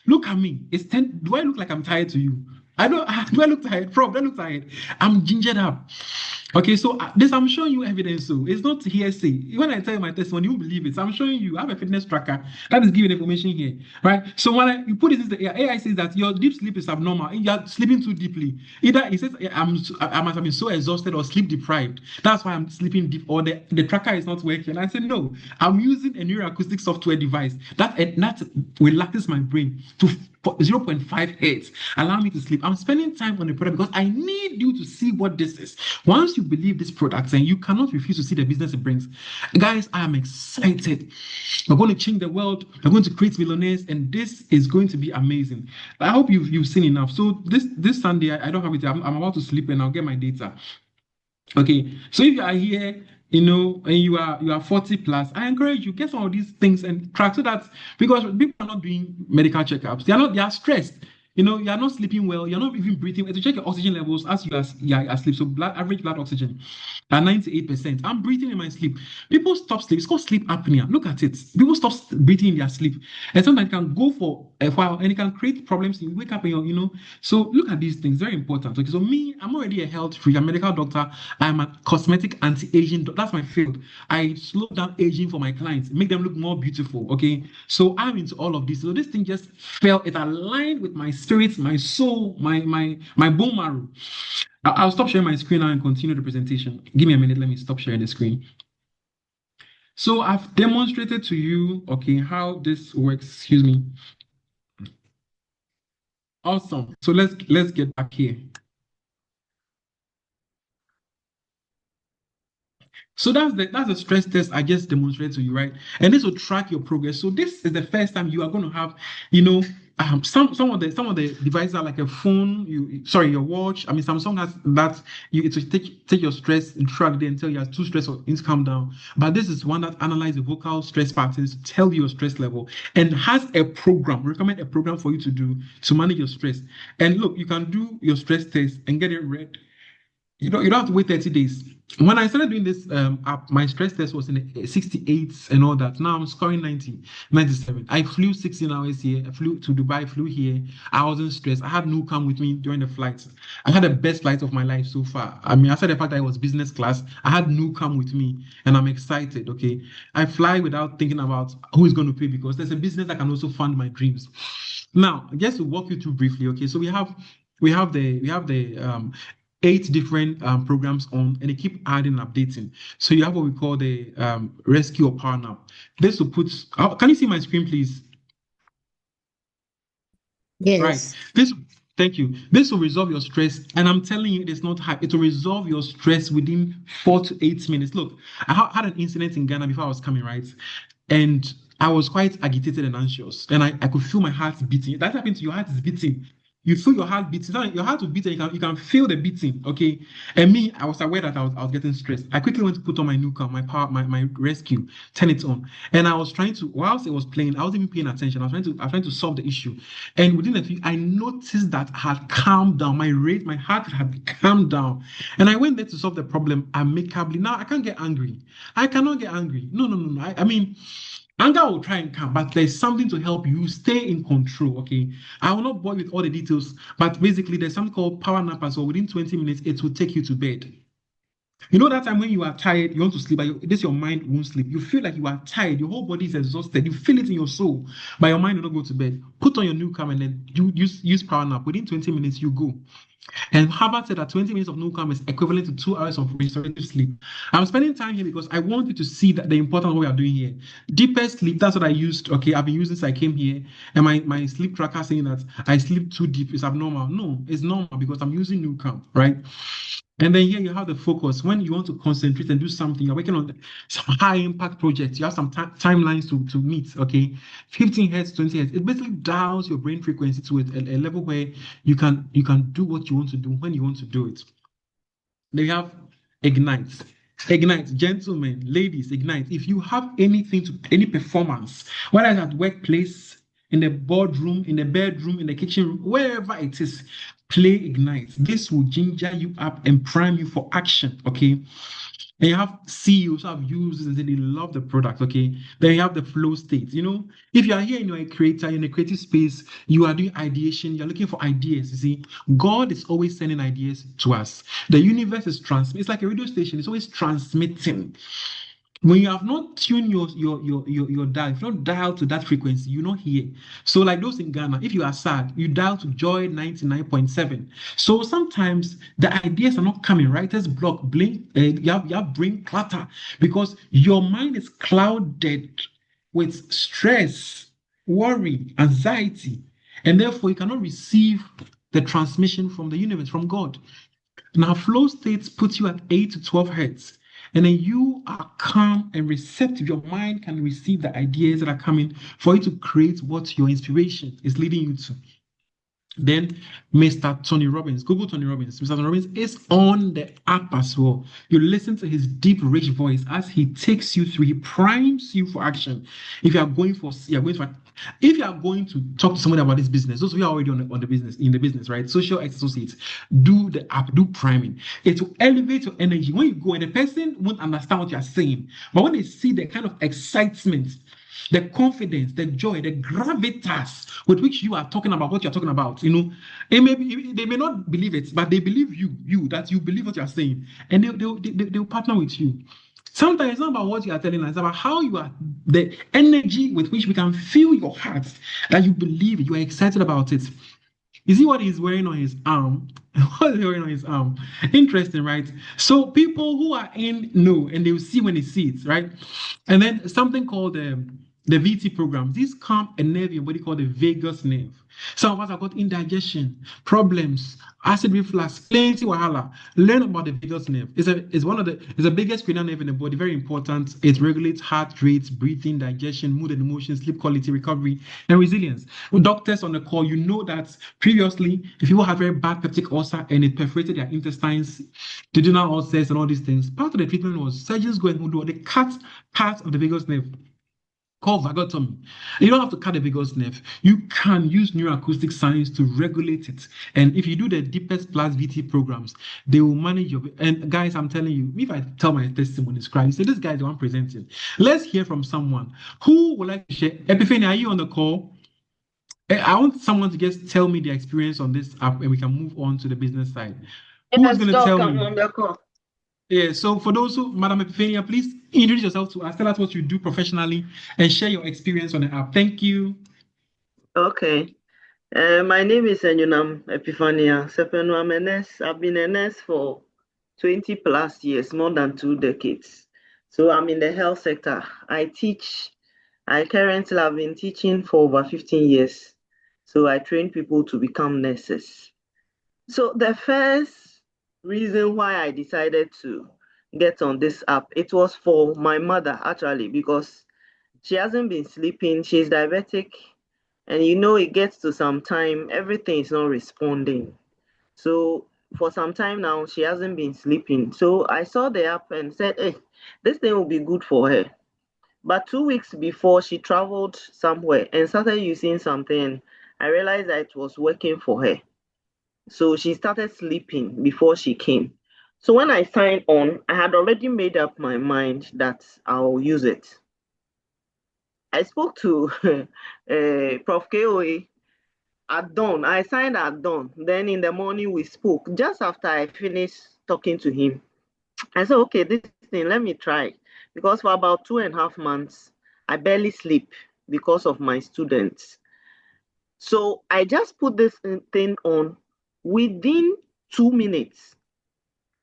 Look at me. It's 10. Do I look like I'm tired to you? I don't do I look tired? Prob, do I look tired? I'm gingered up. Okay, so this I'm showing you evidence. So it's not hearsay. When I tell you my testimony, you won't believe it. So I'm showing you. I have a fitness tracker that is giving information here, right? So when you put it in the AI says that your deep sleep is abnormal. You're sleeping too deeply. Either it says I must have been so exhausted or sleep deprived. That's why I'm sleeping deep, or the tracker is not working. And I said no. I'm using a neuroacoustic software device that relaxes my brain to 0.5 hertz, allow me to sleep. I'm spending time on the product because I need you to see what this is. Once you believe this product, and you cannot refuse to see the business it brings. Guys, I am excited. We're going to change the world. We're going to create millionaires, and this is going to be amazing. I hope you've seen enough. So this Sunday, I don't have it. I'm about to sleep, and I'll get my data. Okay, so if you are here, and you are 40 plus, I encourage you get some of these things and track so that because people are not doing medical checkups, they are stressed. You are not sleeping well, you're not even breathing. To check your oxygen levels as you are asleep. So average blood oxygen at 98%. I'm breathing in my sleep. People stop sleep. It's called sleep apnea. Look at it. People stop breathing in their sleep. And sometimes it can go for a while and it can create problems. You wake up and So look at these things. Very important. Okay. So me, I'm already a health freak, a medical doctor. I'm a cosmetic anti-aging. That's my field. I slow down aging for my clients, make them look more beautiful. Okay. So I'm into all of this. So this thing just felt it aligned with my spirit, my soul, my bone marrow. I'll stop sharing my screen now and continue the presentation. Give me a minute. Let me stop sharing the screen. So I've demonstrated to you, okay, how this works. Excuse me. Awesome. So let's get back here. So that's the stress test I just demonstrated to you, right? And this will track your progress. So this is the first time you are going to have, some of the devices are like a phone. Your watch. I mean, Samsung has that. It will take your stress and track the day until you are too stressed or things calm down. But this is one that analyzes the vocal stress patterns, tell you your stress level, and has a program. Recommend a program for you to do to manage your stress. And look, you can do your stress test and get it read. You don't have to wait 30 days. When I started doing this app, my stress test was in the 68 and all that. Now I'm scoring 90, 97. I flew 16 hours here. I flew to Dubai, flew here. I wasn't stressed. I had NuCalm with me during the flights. I had the best flight of my life so far. I mean, aside the fact that I was business class, I had NuCalm with me and I'm excited, okay? I fly without thinking about who is going to pay because there's a business that can also fund my dreams. Now, just to walk you through briefly, okay? So we have the 8 different programs on, and they keep adding and updating. So you have what we call the rescue or power nap. This will put. Can you see my screen, please? Yes. Right. Thank you. This will resolve your stress, and I'm telling you, it's not hype. It will resolve your stress within 4 to 8 minutes. Look, I had an incident in Ghana before I was coming, right? And I was quite agitated and anxious, and I could feel my heart beating. That happened to your heart is beating. you feel your heart beating. Now your heart will beat and you can feel the beating. Okay. And me, I was aware that I was getting stressed. I quickly went to put on my NuCalm, my rescue, turn it on. And I was trying to, whilst it was playing, I wasn't even paying attention. I was trying to solve the issue. And within a few, I noticed that I had calmed down. My heart had calmed down. And I went there to solve the problem amicably. Now I can't get angry. I cannot get angry. No, no, no, no. I mean, anger will try and come, but there's something to help you stay in control. Okay. I will not bore you with all the details, but basically, there's something called power nap as well. Within 20 minutes, it will take you to bed. You know that time when you are tired, you want to sleep, but this your mind won't sleep. You feel like you are tired, your whole body is exhausted. You feel it in your soul, but your mind will not go to bed. Put on your NuCalm and then you use power nap. Within 20 minutes, you go. And Harvard said that 20 minutes of NuCalm is equivalent to 2 hours of restorative sleep. I'm spending time here because I want you to see that the importance of what we are doing here. Deeper sleep, that's what I used. Okay, I've been using since I came here. And my sleep tracker saying that I sleep too deep is abnormal. No, it's normal because I'm using NuCalm, right? And then here you have the focus. When you want to concentrate and do something, you're working on some high impact projects. You have some timelines to meet. Okay, 15 hertz, 20 hertz. It basically dials your brain frequency to a level where you can do what you want to do when you want to do it. Then you have Ignite. Ignite, gentlemen, ladies, Ignite. If you have any performance, whether it's at workplace, in the boardroom, in the bedroom, in the kitchen room, wherever it is, play Ignite. This will ginger you up and prime you for action. Okay. And you have CEOs who have used and say they love the product. Okay. Then you have the flow state. You know, if you are here and you're a creator in a creative space, you are doing ideation, you're looking for ideas. You see, God is always sending ideas to us. The universe is transmitting. It's like a radio station, it's always transmitting. When you have not tuned your dial, if you not dial to that frequency, you not hear. So, like those in Ghana, if you are sad, you dial to Joy 99.7. So sometimes the ideas are not coming. Writer's block, blink, you have brain clutter because your mind is clouded with stress, worry, anxiety, and therefore you cannot receive the transmission from the universe, from God. Now, flow states puts you at 8 to 12 hertz. And then you are calm and receptive. Your mind can receive the ideas that are coming for you to create what your inspiration is leading you to. Then Mr. Tony Robbins, Google Tony Robbins. Mr. Tony Robbins is on the app as well. You listen to his deep, rich voice as he takes you through. He primes you for action. If you are going to talk to someone about this business, those of you are already on the business, in the business, right? xosialX Associates, do the app, do priming. It will elevate your energy. When you go and the person won't understand what you are saying, but when they see the kind of excitement, the confidence, the joy, the gravitas with which you are talking about what you're talking about, you know, they may not believe it, but they believe that you believe what you're saying, and they'll partner with you. Sometimes it's not about what you are telling us, it's about how you are, the energy with which we can feel your heart, that you believe it, you are excited about it. You see what he's wearing on his arm? What is he wearing on his arm? Interesting, right? So people who are in know, and they will see when they see it, right? And then something called the VT program. These calm a nerve in your body called the vagus nerve. Some of us have got indigestion, problems, acid reflux, plenty wahala. Learn about the vagus nerve. It's the biggest cranial nerve in the body, very important. It regulates heart rates, breathing, digestion, mood and emotions, sleep quality, recovery, and resilience. With doctors on the call, you know that previously, if people had very bad peptic ulcer and it perforated their intestines, duodenal ulcers, and all these things, part of the treatment was surgeons go and do they cut part of the vagus nerve called vagotomy. You don't have to cut the vagus nerve. You can use neuroacoustic science to regulate it. And if you do the deepest plus VT programs, they will manage your. And guys, I'm telling you, if I tell my testimony, you say this guy is the one presenting. Let's hear from someone who would like to share. Epiphany, are you on the call? I want someone to just tell me their experience on this app, and we can move on to the business side. Who is going to tell me? On the call. Yeah, so for those who, Madam Epiphania, please introduce yourself to us, tell us what you do professionally, and share your experience on the app. Thank you. Okay. My name is Enyonam Epiphania. I'm a nurse. I've been a nurse for 20 plus years, more than 2 decades. So I'm in the health sector. I currently have been teaching for over 15 years. So I train people to become nurses. So the first reason why I decided to get on this app, it was for my mother actually, because she hasn't been sleeping. She's diabetic And it gets to some time, everything is not responding. So for some time now, she hasn't been sleeping. So I saw the app and said, hey, this thing will be good for her. But 2 weeks before, she traveled somewhere and started using something. I realized that it was working for her. So she started sleeping before she came. So when I signed on, I had already made up my mind that I'll use it. I spoke to Prof. KOA at dawn. I signed at dawn. Then in the morning, we spoke. Just after I finished talking to him, I said, okay, this thing, let me try. Because for about 2.5 months, I barely sleep because of my students. So I just put this thing on within 2 minutes.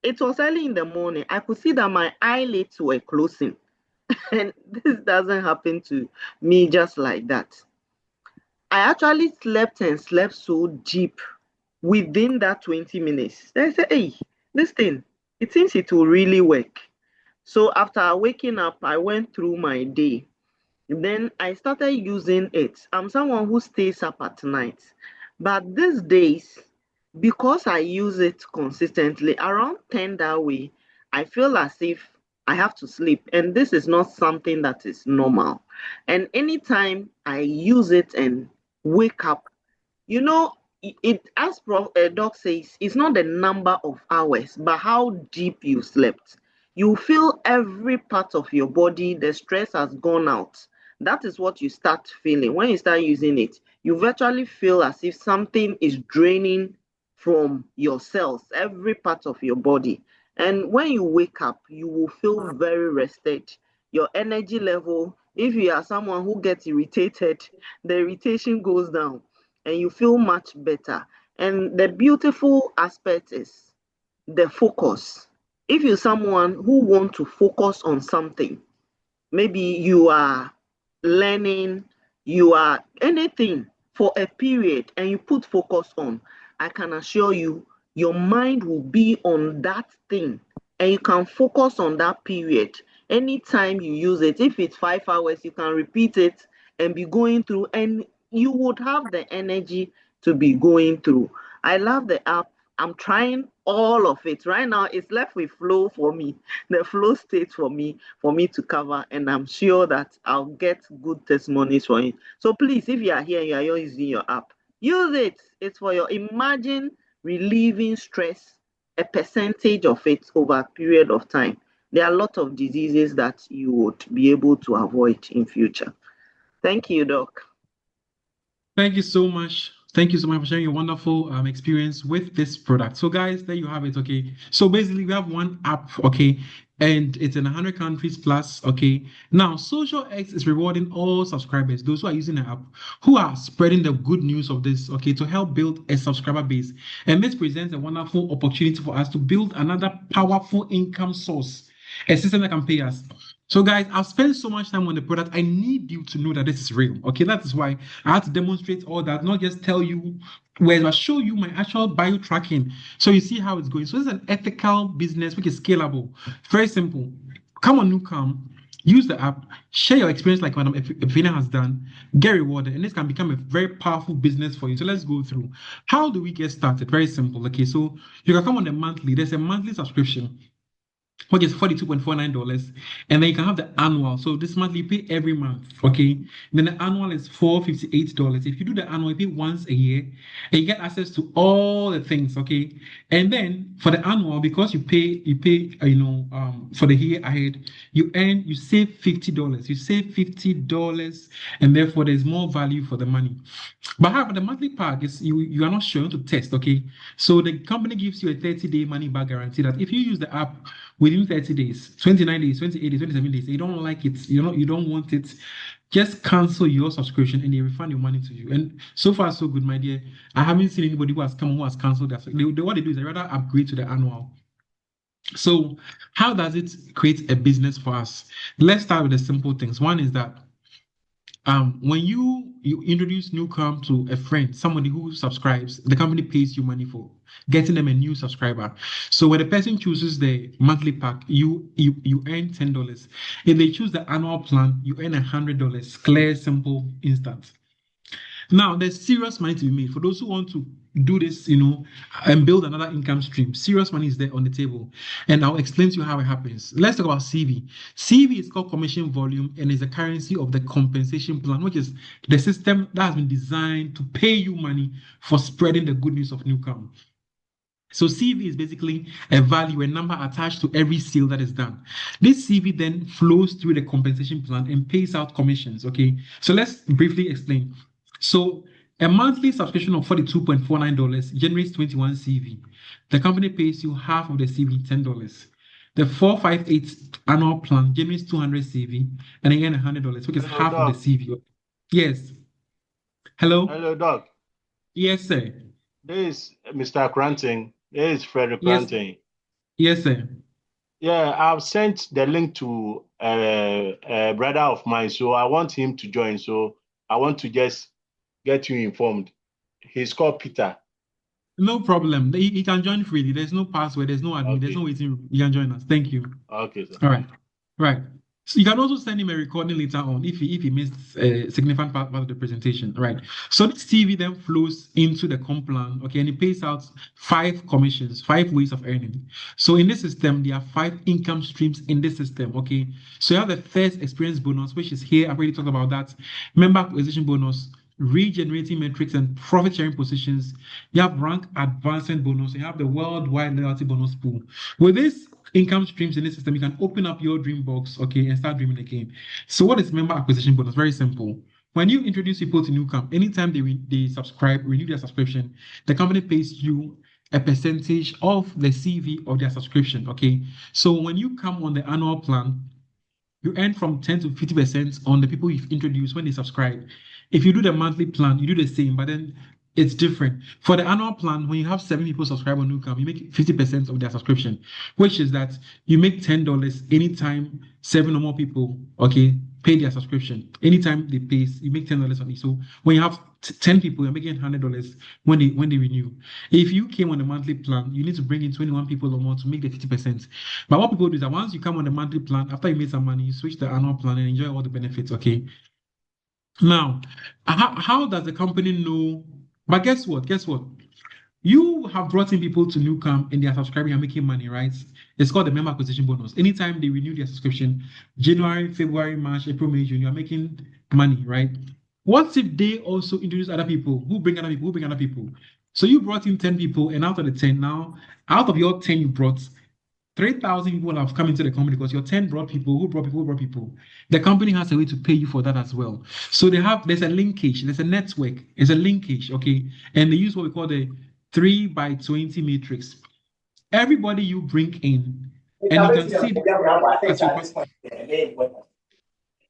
It was early in the morning. I could see that my eyelids were closing. And this doesn't happen to me just like that. I actually slept and slept so deep within that 20 minutes. Then I said, hey, this thing, it seems it will really work. So after waking up, I went through my day. Then I started using it. I'm someone who stays up at night. But these days, because I use it consistently, around 10 that way, I feel as if I have to sleep. And this is not something that is normal. And anytime I use it and wake up, you know, as Doc says, it's not the number of hours, but how deep you slept. You feel every part of your body, the stress has gone out. That is what you start feeling. When you start using it, you virtually feel as if something is draining from your cells, every part of your body. And when you wake up, you will feel very rested. Your energy level, if you are someone who gets irritated, the irritation goes down and you feel much better. And the beautiful aspect is the focus. If you're someone who want to focus on something, maybe you are learning, you are anything for a period and you put focus on, I can assure you, your mind will be on that thing and you can focus on that period. Anytime you use it, if it's 5 hours, you can repeat it and be going through, and you would have the energy to be going through. I love the app. I'm trying all of it. Right now, it's left with flow for me, the flow state for me to cover, and I'm sure that I'll get good testimonies for it. So please, if you are here and you are using your app, use it. It's for your imagine relieving stress, a percentage of it over a period of time. There are a lot of diseases that you would be able to avoid in future. Thank you, Doc. Thank you so much. Thank you so much for sharing your wonderful experience with this product. So, guys, there you have it. Okay. So basically, we have one app. Okay, and it's in 100 countries plus. Okay. Now, xosialX is rewarding all subscribers, those who are using the app, who are spreading the good news of this. Okay, to help build a subscriber base, and this presents a wonderful opportunity for us to build another powerful income source, a system that can pay us. So, guys, I've spent so much time on the product. I need you to know that this is real. Okay, that is why I had to demonstrate all that, not just tell you, where I show you my actual bio tracking. So you see how it's going. So it's an ethical business which is scalable. Very simple. Come on, NuCalm, use the app, share your experience like Madam Efina has done, get rewarded, and this can become a very powerful business for you. So let's go through. How do we get started? Very simple. Okay, so you can come on the monthly. There's a monthly subscription, which is $42.49, and then you can have the annual. So this month you pay every month, okay? Then the annual is $458. If you do the annual, you pay once a year, and you get access to all the things, okay? And then for the annual, because you pay, for the year ahead, you save $50. You save $50, and therefore there's more value for the money. But however, the monthly pack is you are not sure to test, okay? So the company gives you a 30-day money back guarantee that if you use the app within 30 days, 29 days, 28 days, 27 days, you don't like it, you don't want it, just cancel your subscription and they refund your money to you. And so far, so good, my dear. I haven't seen anybody who has canceled that. What they do is they rather upgrade to the annual. So how does it create a business for us? Let's start with the simple things. One is that when you introduce NuCalm to a friend, somebody who subscribes, the company pays you money for getting them a new subscriber. So when the person chooses the monthly pack, you earn $10. If they choose the annual plan, you earn $100. Clear, simple, instant. Now, there's serious money to be made for those who want to do this, you know, and build another income stream. Serious money is there on the table, and I'll explain to you how it happens. Let's talk about CV. CV is called commission volume and is the currency of the compensation plan, which is the system that has been designed to pay you money for spreading the good news of NuCalm. So CV is basically a value, a number attached to every sale that is done. This CV then flows through the compensation plan and pays out commissions. Okay, so let's briefly explain. So a monthly subscription of $42.49 generates 21 CV. The company pays you half of the CV, $10. The 458 annual plan generates 200 CV and again $100, which is Hello, half of the Doc. CV. Yes. Hello. Hello, Doc. Yes, sir. This is Mr. Cranting. This is Frederick Yes. Cranting. Yes, sir. Yeah, I've sent the link to a brother of mine, so I want him to join. So I want to just get you informed. He's called Peter. No problem. You can join freely. There's no password. There's no admin. There's no Okay. waiting room. You can join us. Thank you. Okay, sir. All right. Right. So you can also send him a recording later on if he missed a significant part of the presentation. Right. So this TV then flows into the comp plan. Okay, and it pays out 5 commissions, 5 ways of earning. So in this system, there are 5 income streams in this system. Okay. So you have the first experience bonus, which is here. I've already talked about that. Member acquisition bonus, regenerating metrics and profit sharing positions. You have rank advancement bonus. You have the worldwide loyalty bonus pool. With this income streams in this system, you can open up your dream box, okay, and start dreaming again. So what is member acquisition bonus? Very simple. When you introduce people to NuCalm, anytime they subscribe, renew their subscription, the company pays you a percentage of the CV of their subscription, okay? So when you come on the annual plan, you earn from 10 to 50% on the people you've introduced when they subscribe. If you do the monthly plan, you do the same, but then it's different. For the annual plan, when you have 7 people subscribe on NuCalm, you make 50% of their subscription, which is that you make $10 anytime 7 or more people, okay, pay their subscription. Anytime they pay, you make $10 on it. So when you have 10 people, you're making $100 when they renew. If you came on a monthly plan, you need to bring in 21 people or more to make the 50%. But what people do is that once you come on the monthly plan, after you made some money, you switch the annual plan and enjoy all the benefits, okay? Now, how does the company know? But guess what? Guess what? You have brought in people to NuCalm and they are subscribing and making money, right? It's called the member acquisition bonus. Anytime they renew their subscription, January, February, March, April, May, June, you are making money, right? What if they also introduce other people? Who bring other people? Who bring other people? So you brought in 10 people, and out of the 10 now, out of your 10 you brought, 3,000 people have come into the company because your 10 brought people, who brought people, who brought people. The company has a way to pay you for that as well. So there's a linkage, there's a network, there's a linkage, okay? And they use what we call the 3x20 matrix. Everybody you bring in, and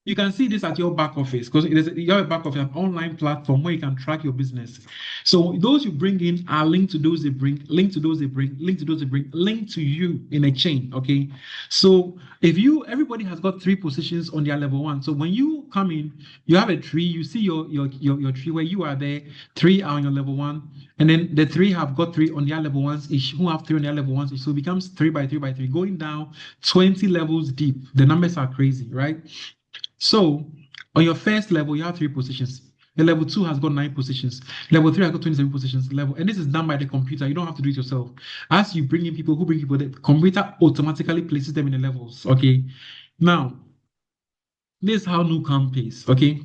you can see this at your back office because you have a back office, an online platform where you can track your business. So those you bring in are linked to those they bring, linked to those they bring, linked to those they bring, linked to you in a chain. Okay. So if everybody has got 3 positions on their level 1. So when you come in, you have a tree, you see your tree where you are there, 3 are on your level 1, and then the 3 have got 3 on their level 1s each, who have 3 on their level 1s each. So it becomes 3 by 3 by 3, going down 20 levels deep. The numbers are crazy, right? So on your first level, you have 3 positions. The level 2 has got 9 positions. Level 3 has got 27 positions. And this is done by the computer. You don't have to do it yourself. As you bring in people, the computer automatically places them in the levels. Okay. Now, this is how NuCalm pays. Okay.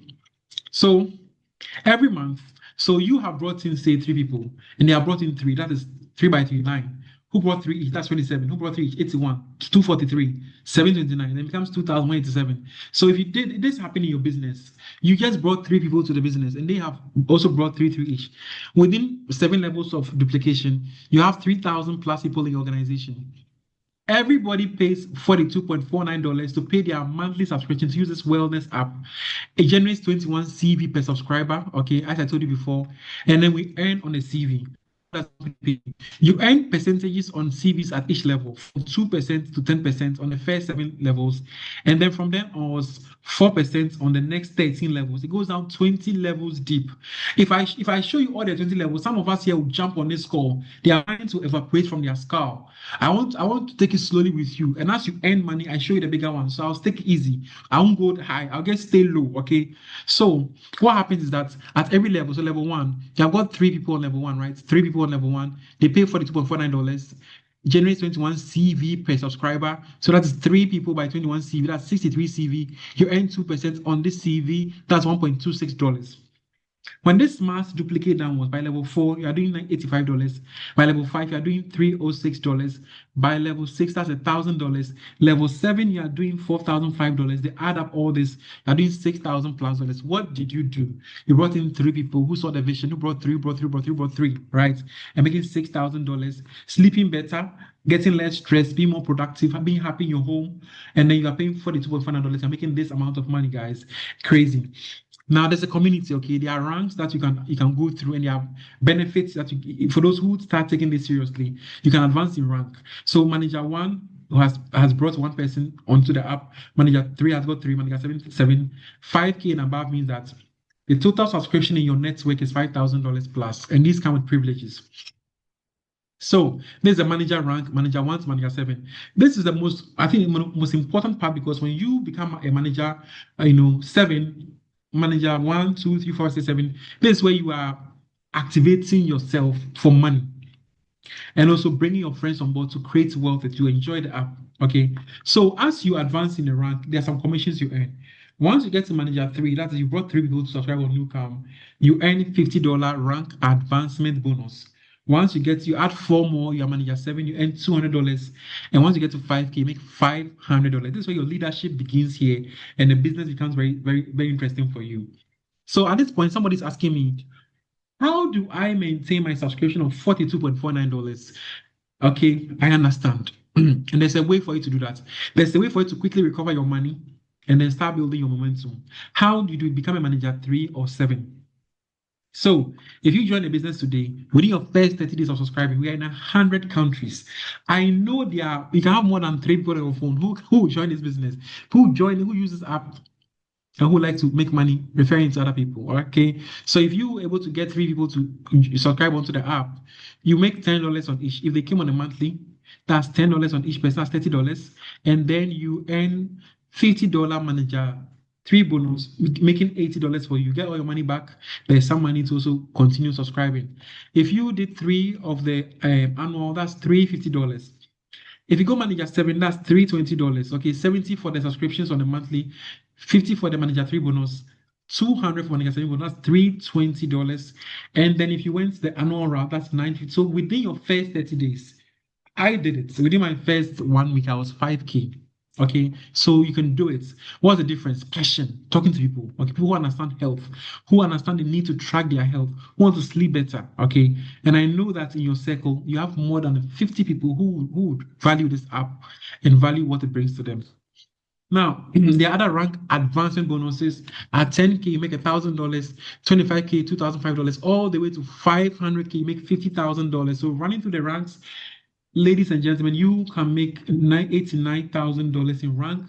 So every month, so you have brought in, say, 3 people, and they have brought in 3. That is 3 by 3, 9. Who brought 3 each? That's 27. Who brought 3 each? 81. 243. 729. Then it becomes 2,187. So if you did this happen in your business, you just brought 3 people to the business and they have also brought 3 each. Within 7 levels of duplication, you have 3,000 plus people in your organization. Everybody pays $42.49 to pay their monthly subscription to use this wellness app. It generates 21 CV per subscriber, okay, as I told you before, and then we earn on the CV. does company pay? You earn percentages on CVs at each level, from 2% to 10% on the first 7 levels, and then from then onwards, 4% on the next 13 levels. It goes down 20 levels deep. If I show you all the 20 levels, some of us here will jump on this call. They are trying to evaporate from their skull. I want to take it slowly with you, and as you earn money, I show you the bigger one. So I'll take it easy. I won't go high. I'll just stay low. Okay. So what happens is that at every level, so level 1, you have got 3 people on level 1, right? 3 people on level 1. They pay $42.49. Generates 21 CV per subscriber. So that's 3 people by 21 CV. That's 63 CV. You earn 2% on this CV. That's $1.26. When this mass duplicate downwards, by level 4, you are doing $85. By level 5, you are doing $306. By level 6, that's $1,000. Level 7, you are doing $4,005. They add up all this, you are doing $6,000 plus dollars. What did you do? You brought in 3 people who saw the vision, who brought 3, brought 3, brought 3, brought 3, right? And making $6,000, sleeping better, getting less stress, being more productive, being happy in your home, and then you are paying $42.5. You're making this amount of money, guys. Crazy. Now there's a community, okay? There are ranks that you can go through, and there are benefits that you, for those who start taking this seriously, you can advance in rank. So manager 1 who has brought 1 person onto the app. Manager 3 has got 3. Manager 7. 5K and above means that the total subscription in your network is $5,000 plus, and these come with privileges. So there's a manager rank, manager 1 to manager 7. This is the most important part, because when you become a manager, 7. Manager 1, 2, 3, 4, 6, 7. This is where you are activating yourself for money, and also bringing your friends on board to create wealth that you enjoy the app. Okay. So as you advance in the rank, there are some commissions you earn. Once you get to manager 3, that is, you brought 3 people to subscribe on NuCalm, you earn $50 rank advancement bonus. Once you add 4 more, you are manager 7, you earn $200. And once you get to 5K, you make $500. This is where your leadership begins here, and the business becomes very, very, very interesting for you. So at this point, somebody's asking me, how do I maintain my subscription of $42.49? Okay, I understand. And there's a way for you to do that. There's a way for you to quickly recover your money and then start building your momentum. How do you do it? Become a manager 3 or 7? So, if you join a business today, within your first 30 days of subscribing, we are in 100 countries. I know you can have more than 3 people on your phone who join this business, who use this app, and who like to make money referring to other people. Okay. So, if you're able to get 3 people to subscribe onto the app, you make $10 on each. If they came on a monthly, that's $10 on each person, that's $30. And then you earn $50 manager 3 bonus, making $80 for you. You get all your money back. There's some money to also continue subscribing. If you did 3 of the annual, that's $350. If you go manager 7, that's $320. Okay, 70 for the subscriptions on the monthly, 50 for the manager 3 bonus, 200 for manager 7 bonus, that's $320. And then if you went the annual route, that's $950. So within your first 30 days, I did it. So within my first 1 week, I was 5K. Okay, so you can do it. What's the difference? Passion, talking to people, okay, people who understand health, who understand the need to track their health, who want to sleep better, okay. And I know that in your circle, you have more than 50 people who would value this app and value what it brings to them. Now, the other rank advancement bonuses at 10K, you make $1,000, 25K, $2,005, all the way to 500K, you make $50,000. So running through the ranks, ladies and gentlemen, you can make $89,000 in rank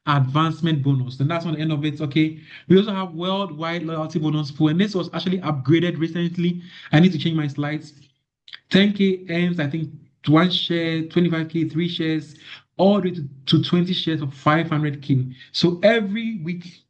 advancement bonus. And that's on the end of it. Okay. We also have worldwide loyalty bonus pool. And this was actually upgraded recently. I need to change my slides. 10K earns, I think, 1 share, 25K, 3 shares, all the way to 20 shares of 500K. So every week,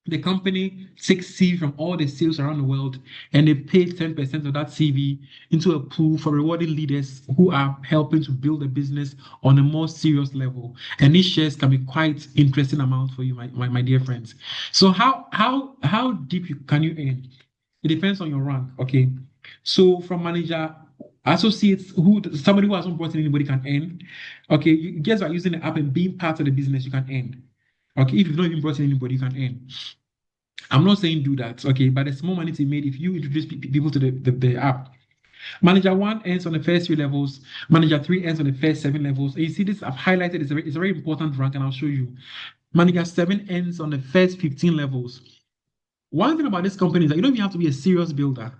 the company takes CV from all the sales around the world, and they pay 10% of that CV into a pool for rewarding leaders who are helping to build a business on a more serious level. And these shares can be quite interesting amount for you, my dear friends. So how deep can you earn? It depends on your rank. Okay. So from manager, associates, somebody who hasn't brought in anybody can earn. Okay, you guys are using the app and being part of the business, you can earn. Okay, if you've not even brought in anybody, you can earn. I'm not saying do that, okay, but there's more money to be made if you introduce people to the app. Manager 1 ends on the first 3 levels. Manager 3 ends on the first 7 levels. And you see this I've highlighted, it's a very important rank, and I'll show you. Manager 7 ends on the first 15 levels. One thing about this company is that you don't even have to be a serious builder.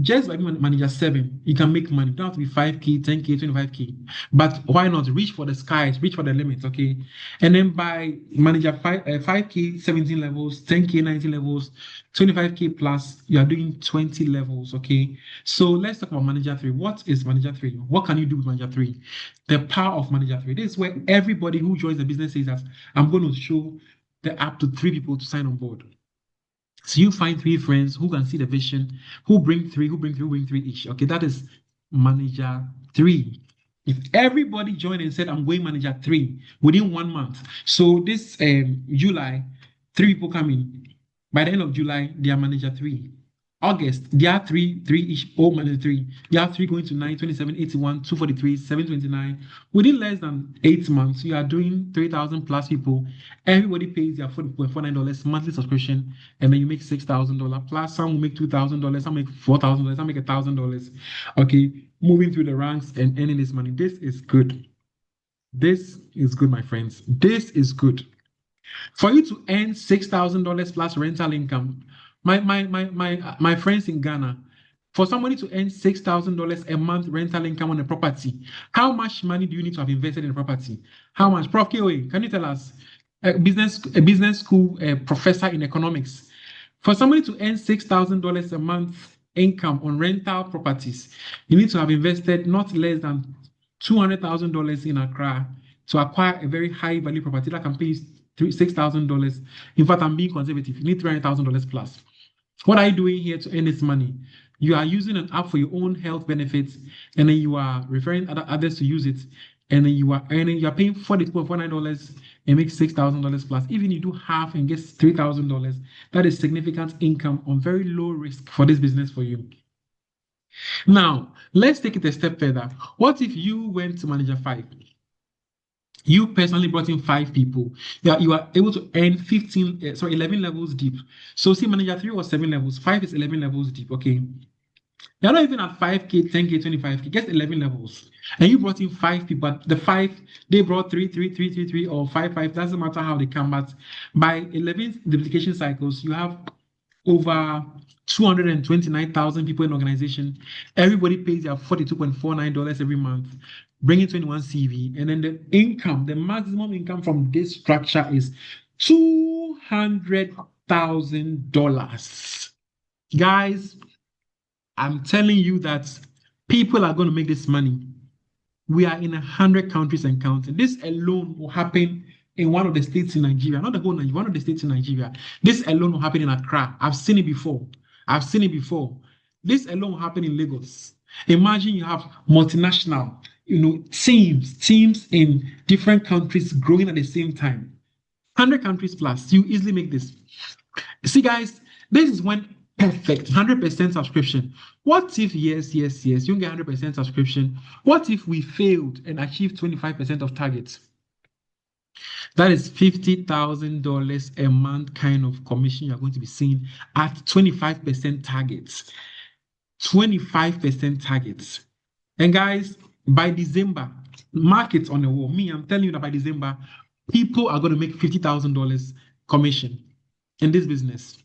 Just by being manager 7, you can make money. You don't have to be 5K, 10K, 25K. But why not reach for the skies, reach for the limits, okay? And then by manager 5K, 17 levels, 10K, 19 levels, 25K plus, you are doing 20 levels, okay? So let's talk about manager 3. What is manager 3? What can you do with manager 3? The power of manager 3. This is where everybody who joins the business says that I'm going to show the up to 3 people to sign on board. So you find 3 friends who can see the vision, who bring 3, who bring 3, who bring 3 each. Okay, that is manager 3. If everybody joined and said, I'm going manager 3 within 1 month. So this July, 3 people come in. By the end of July, they are manager 3. August, there are 3 each, oh, manager 3. There are 3 going to 9, 27, 81, 243, 729. Within less than 8 months, you are doing 3,000 plus people. Everybody pays their $40.49 monthly subscription, and then you make $6,000 plus. Some will make $2,000, some make $4,000, some make $1,000. Okay, moving through the ranks and earning this money. This is good. This is good, my friends. This is good. For you to earn $6,000 plus rental income, my friends in Ghana, for somebody to earn $6,000 a month rental income on a property, how much money do you need to have invested in a property? How much? Prof. KOA, can you tell us? A business school professor in economics. For somebody to earn $6,000 a month income on rental properties, you need to have invested not less than $200,000 in Accra to acquire a very high value property that can pay $6,000. In fact, I'm being conservative. You need $300,000 plus. What are you doing here to earn this money? You are using an app for your own health benefits, and then you are referring others to use it, and then you are paying $40.49 and make $6,000 plus. Even you do half and get $3,000, that is significant income on very low risk for this business for you. Now, let's take it a step further. What if you went to manager 5? You personally brought in 5 people. You are able to earn 11 levels deep. So see, manager 3 was 7 levels, 5 is 11 levels deep. Okay. You're not even at 5K, 10K, 25K, just 11 levels. And you brought in 5 people, but the 5, they brought 3, or 5, doesn't matter how they come, but by 11 duplication cycles, you have over 229,000 people in the organization. Everybody pays their $42.49 every month, bringing 21 CV. And then the income, the maximum income from this structure is $200,000. Guys, I'm telling you that people are going to make this money. We are in 100 countries and counting. This alone will happen in one of the states in Nigeria, not the whole Nigeria, one of the states in Nigeria. This alone will happen in Accra. I've seen it before. This alone will happen in Lagos. Imagine you have multinational, teams in different countries growing at the same time. 100 countries plus, you easily make this. See, guys, this is when perfect 100% subscription. What if yes, you get 100% subscription? What if we failed and achieved 25% of targets? That is $50,000 a month kind of commission you're going to be seeing at 25% targets. 25% targets. And guys, by December, markets on the wall. I'm telling you that by December, people are going to make $50,000 commission in this business.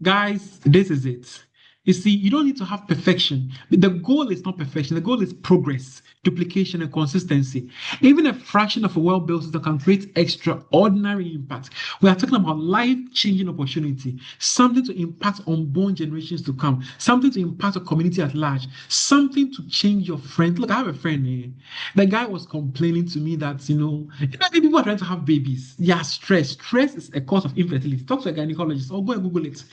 Guys, this is it. You see, you don't need to have perfection. The goal is not perfection. The goal is progress, duplication, and consistency. Even a fraction of a well-built system can create extraordinary impact. We are talking about life-changing opportunity, something to impact unborn generations to come, something to impact a community at large, something to change your friend. Look, I have a friend here. The guy was complaining to me that, people are trying to have babies. They are stressed. Stress is a cause of infertility. Talk to a gynecologist or go and Google it.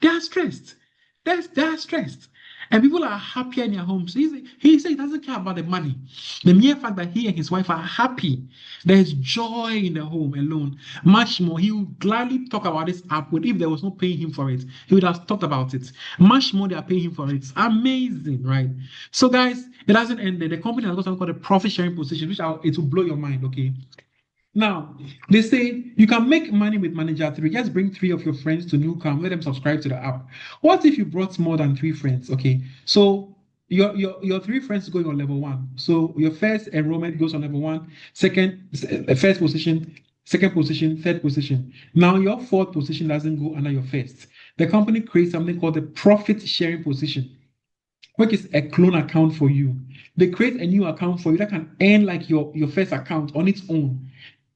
They are stressed. They're stressed. And people are happier in their homes. He said he doesn't care about the money. The mere fact that he and his wife are happy, there's joy in the home alone. Much more, he would gladly talk about this app. If there was no paying him for it, he would have talked about it. Much more they are paying him for it. It's amazing, right? So guys, it doesn't end there. The company has got something called a profit sharing position, which it will blow your mind, okay? Now, they say you can make money with manager 3. Just bring 3 of your friends to NuCalm. Let them subscribe to the app. What if you brought more than 3 friends? Okay, so your 3 friends go on level 1. So your first enrollment goes on level 1, first position, second position, third position. Now your 4th position doesn't go under your first. the company creates something called the profit sharing position, which is a clone account for you. They create a new account for you that can earn like your first account on its own.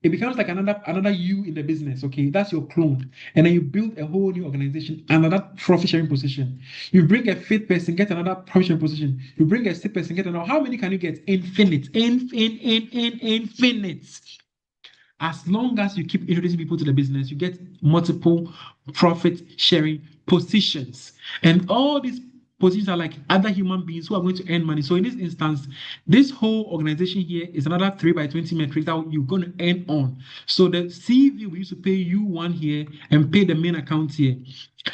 It becomes like another you in the business. Okay, that's your clone, and then you build a whole new organization, another profit sharing position. You bring a fit person, get another profit sharing position. You bring a sick person, get another. How many can you get? Infinite. As long as you keep introducing people to the business, you get multiple profit sharing positions. And all these positions are like other human beings who are going to earn money. So in this instance, this whole organization here is another 3x20 metrics that you're going to earn on. So the CV we used to pay you one here and pay the main account here.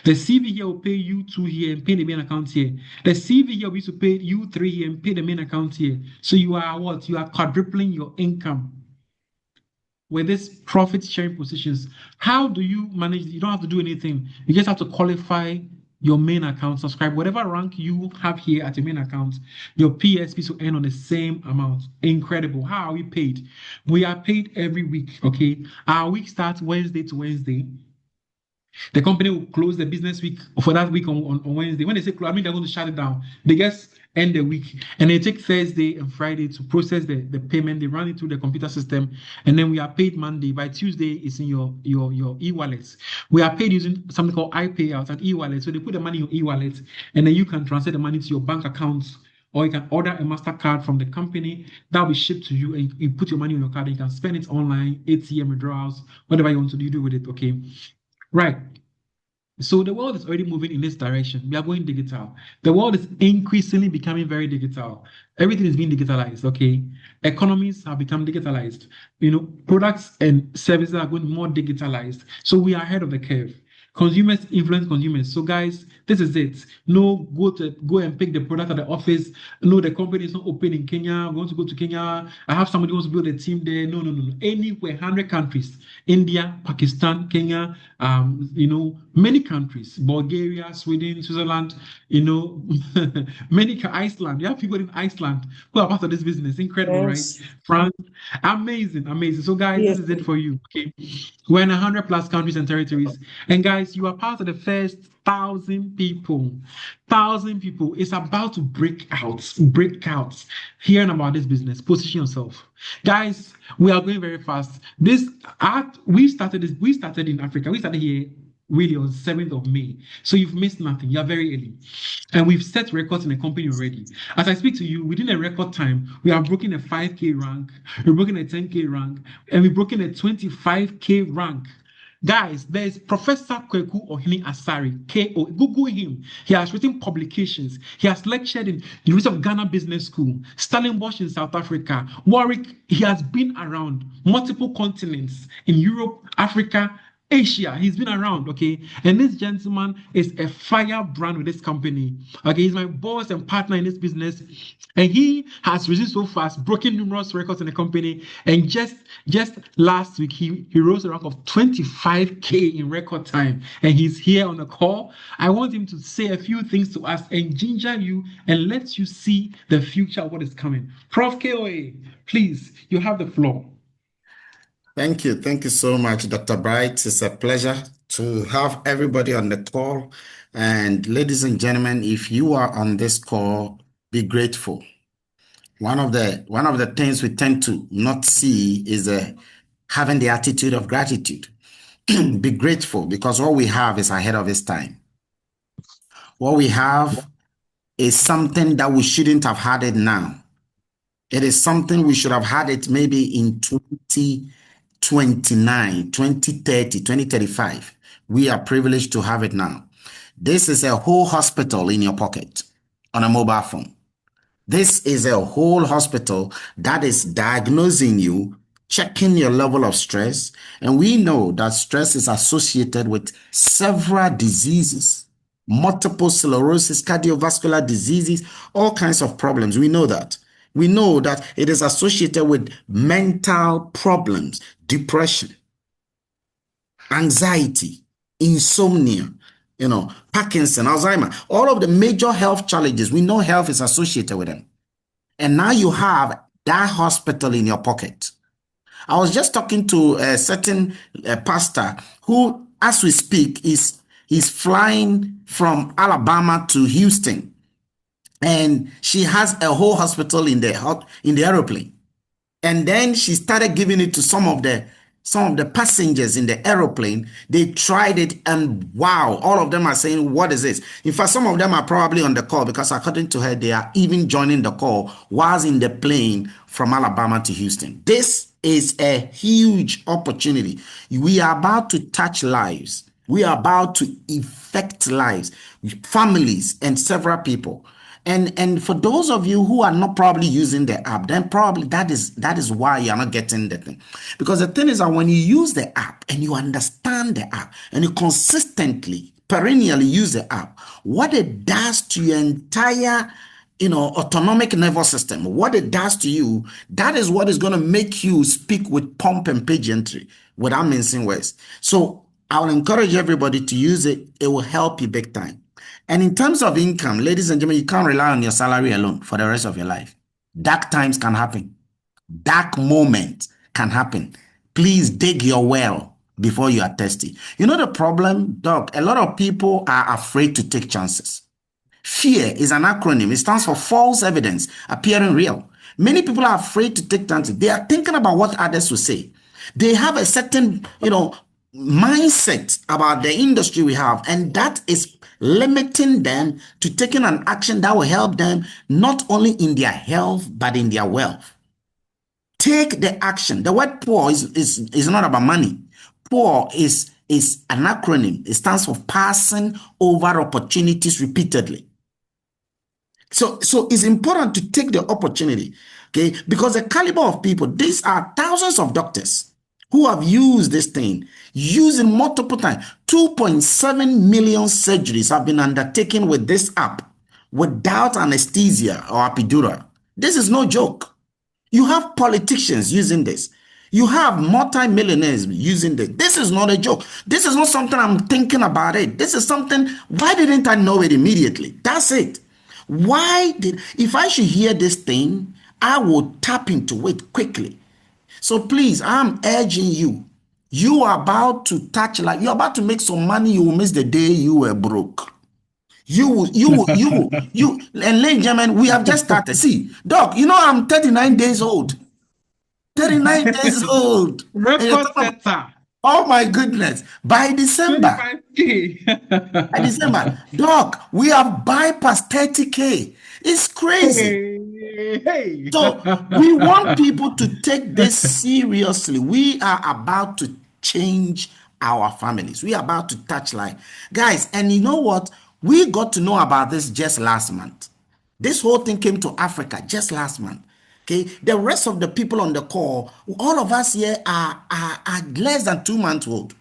The CV here will pay you two here and pay the main account here. The CV here we used to pay you three here and pay the main account here. So you are what? You are quadrupling your income with these profit sharing positions. How do you manage? You don't have to do anything. You just have to qualify your main account, subscribe whatever rank you have here at your main account. Your PSPs will earn on the same amount. Incredible. How are we paid? We are paid every week. Okay, our week starts Wednesday to Wednesday. The company will close the business week for that week on Wednesday. When they say close, I mean they're going to shut it down. They just end the week, and they take Thursday and Friday to process the payment. They run it through the computer system, and then we are paid Monday. By Tuesday, it's in your e-wallets. We are paid using something called iPayout and e-wallet. So they put the money in your e-wallet, and then you can transfer the money to your bank accounts, or you can order a MasterCard from the company that will be shipped to you, and you put your money on your card, and you can spend it online, ATM withdrawals, whatever you want to do, you do with it. Okay. Right. So the world is already moving in this direction. We are going digital. The world is increasingly becoming very digital. Everything is being digitalized. Okay. Economies have become digitalized. Products and services are going more digitalized. So we are ahead of the curve. Consumers influence consumers. So guys, this is it. No, go and pick the product at the office. No, the company is not open in Kenya. We want to go to Kenya. I have somebody who wants to build a team there. No. Anywhere, 100 countries. India, Pakistan, Kenya, many countries. Bulgaria, Sweden, Switzerland, Iceland. You have people in Iceland who are part of this business. Incredible, Yes. right? France. Amazing. So guys, Yes. this is it for you. Okay. We're in 100 plus countries and territories. And guys, you are part of the first 1,000 people. 1,000 people. It's about to break out. Hearing about this business. Position yourself. Guys, we are going very fast. We started in Africa. We started here really on 7th of May. So you've missed nothing. You're very early. And we've set records in the company already. As I speak to you, within a record time, we have broken a 5K rank, we've broken a 10K rank, and we've broken a 25K rank. Guys, there's Professor Kweku Ohini Asari, KOA. Google him. He has written publications. He has lectured in University of Ghana Business School, Stellenbosch in South Africa, Warwick. He has been around multiple continents in Europe, Africa, Asia. He's been around, okay? And this gentleman is a firebrand with this company. Okay, he's my boss and partner in this business. And he has risen so fast, broken numerous records in the company. And just last week, he rose a rank of 25K in record time. And he's here on the call. I want him to say a few things to us and ginger you and let you see the future of what is coming. Prof. KOA, please, you have the floor. Thank you. Thank you so much, Dr. Bright. It's a pleasure to have everybody on the call. And ladies and gentlemen, if you are on this call, be grateful. One of the things we tend to not see is having the attitude of gratitude. Be grateful because what we have is ahead of its time. What we have is something that we shouldn't have had it now. It is something we should have had it maybe in 2029, 2030, 2035. We are privileged to have it now. This is a whole hospital in your pocket on a mobile phone. This is a whole hospital that is diagnosing you, checking your level of stress. And we know that stress is associated with several diseases, multiple sclerosis, cardiovascular diseases, all kinds of problems. We know that. We know that it is associated with mental problems, depression, anxiety, insomnia, Parkinson, Alzheimer, all of the major health challenges. We know health is associated with them. And now you have that hospital in your pocket. I was just talking to a certain pastor who, as we speak, is He's flying from Alabama to Houston, and she has a whole hospital in the aeroplane. And then she started giving it to some of the passengers in the aeroplane. They tried it, and wow, all of them are saying, what is this? In fact, some of them are probably on the call, because according to her, they are even joining the call whilst in the plane from Alabama to Houston. This is a huge opportunity. We are about to touch lives. We are about to affect lives, families, and several people. And for those of you who are not probably using the app, then probably that is why you're not getting the thing. Because the thing is that when you use the app and you understand the app and you consistently, perennially use the app, what it does to your entire autonomic nervous system, what it does to you, that is what is going to make you speak with pomp and pageantry without mincing words. So I will encourage everybody to use it. It will help you big time. And in terms of income, ladies and gentlemen, you can't rely on your salary alone for the rest of your life. Dark times can happen. Dark moments can happen. Please dig your well before you are thirsty. You know the problem, Doc? A lot of people are afraid to take chances. Fear is an acronym. It stands for false evidence appearing real. Many people are afraid to take chances. They are thinking about what others will say. They have a certain, mindset about the industry we have, and that is limiting them to taking an action that will help them not only in their health but in their wealth. Take the action. The word poor is not about money. Poor is an acronym. It stands for passing over opportunities repeatedly. So it's important to take the opportunity, okay? Because the caliber of people, these are thousands of doctors who have used this thing, using multiple times. 2.7 million surgeries have been undertaken with this app without anesthesia or epidural. This is no joke. You have politicians using this. You have multi-millionaires using this. This is not a joke. This is not something I'm thinking about it. This is something, why didn't I know it immediately? That's it. If I should hear this thing, I will tap into it quickly. So please, I'm urging you. You are about to touch life. You're about to make some money. You will miss the day you were broke. And ladies and gentlemen, we have just started. See, Doc, I'm 39 days old. 39 days old. Record setter. Oh my goodness. By December. 25K. By December. Doc, we have bypassed 30K. It's crazy. Hey. So we want people to take this seriously. We are about to change our families. We are about to touch life. Guys, and you know what? We got to know about this just last month. This whole thing came to Africa just last month. Okay, the rest of the people on the call, all of us here are less than 2 months old.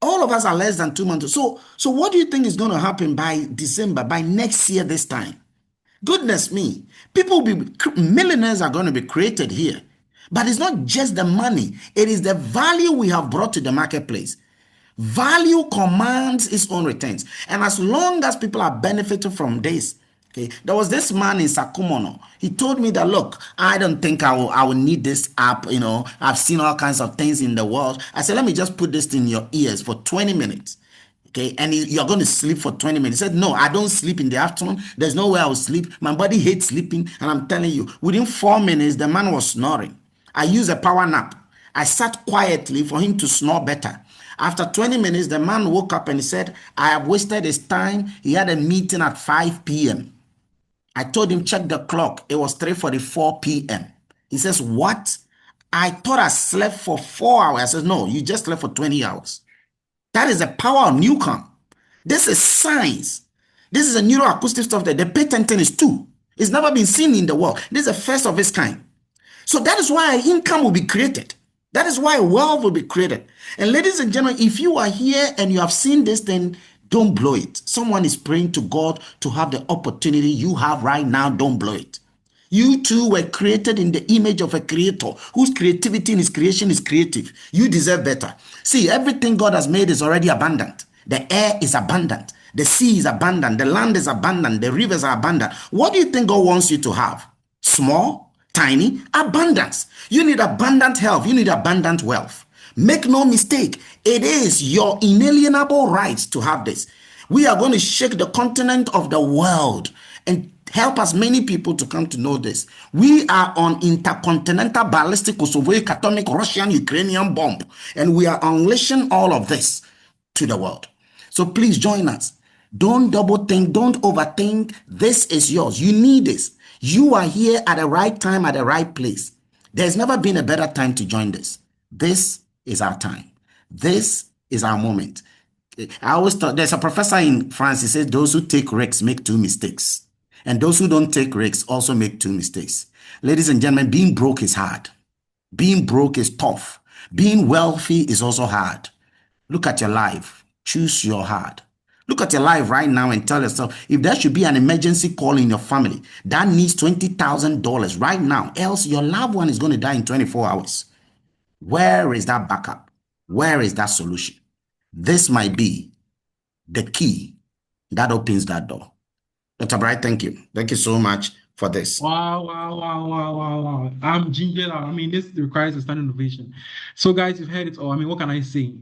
All of us are less than 2 months old. So what do you think is going to happen by December, by next year this time? Goodness me, millionaires are going to be created here. But it's not just the money. It is the value we have brought to the marketplace. Value commands its own returns. And as long as people are benefiting from this, okay, there was this man in Sakumono. He told me that, look, I don't think I will need this app. I've seen all kinds of things in the world. I said, let me just put this in your ears for 20 minutes. Okay, and you're going to sleep for 20 minutes. He said, no, I don't sleep in the afternoon. There's no way I will sleep. My body hates sleeping. And I'm telling you, within 4 minutes, the man was snoring. I used a power nap. I sat quietly for him to snore better. After 20 minutes, the man woke up and he said, I have wasted his time. He had a meeting at 5 p.m. I told him, check the clock. It was 3:44 p.m. He says, what? I thought I slept for 4 hours. I said, no, you just slept for 20 hours. That is the power of NuCalm. This is science. This is a neuroacoustic stuff that the patenting is too. It's never been seen in the world. This is the first of its kind. So that is why income will be created. That is why wealth will be created. And ladies and gentlemen, if you are here and you have seen this, then don't blow it. Someone is praying to God to have the opportunity you have right now. Don't blow it. You too were created in the image of a creator whose creativity in his creation is creative. You deserve better. See, everything God has made is already abundant. The air is abundant. The sea is abundant. The land is abundant. The rivers are abundant. What do you think God wants you to have? Small, tiny, abundance. You need abundant health. You need abundant wealth. Make no mistake, it is your inalienable right to have this. We are going to shake the continent of the world and help as many people to come to know this. We are on intercontinental ballistic Kosovoic atomic Russian Ukrainian bomb, and we are unleashing all of this to the world. So please join us. Don't double think, don't overthink. This is yours. You need this. You are here at the right time, at the right place. There's never been a better time to join this. This is our time. This is our moment. I always thought there's a professor in France. He says those who take risks make 2 mistakes. And those who don't take risks also make 2 mistakes. Ladies and gentlemen, being broke is hard. Being broke is tough. Being wealthy is also hard. Look at your life. Choose your heart. Look at your life right now and tell yourself, if there should be an emergency call in your family that needs $20,000 right now, else your loved one is going to die in 24 hours. Where is that backup? Where is that solution? This might be the key that opens that door. Dr. Bright, thank you. Thank you so much for this. Wow. I'm ginger. I mean, this requires a standing ovation. So, guys, you've heard it all. I mean, what can I say?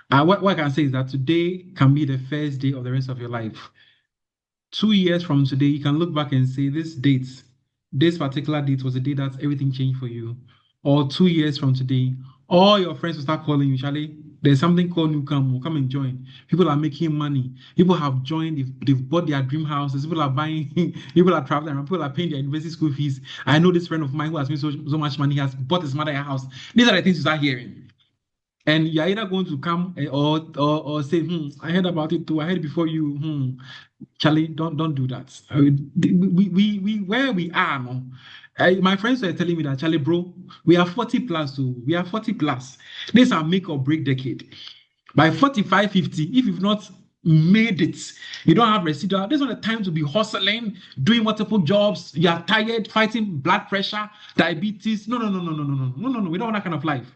What I can say is that today can be the first day of the rest of your life. 2 years from today, you can look back and say this particular date was the day that everything changed for you. Or 2 years from today, all your friends will start calling you, Charlie. There's something called NuCalm. Come and join. People are making money. People have joined. They've bought their dream houses. People are buying. People are traveling. People are paying their university school fees. I know this friend of mine who has made so much money. He has bought his mother a house. These are the things you start hearing. And you're either going to come or say, I heard about it too. I heard it before you. Charlie, don't do that. We where we are now. My friends were telling me that, Charlie, bro, we are 40 plus. So we are 40 plus. This is our make or break decade. By 45, 50, if you've not made it, you don't have residual. This is not the time to be hustling, doing multiple jobs. You are tired, fighting blood pressure, diabetes. No. We don't want that kind of life.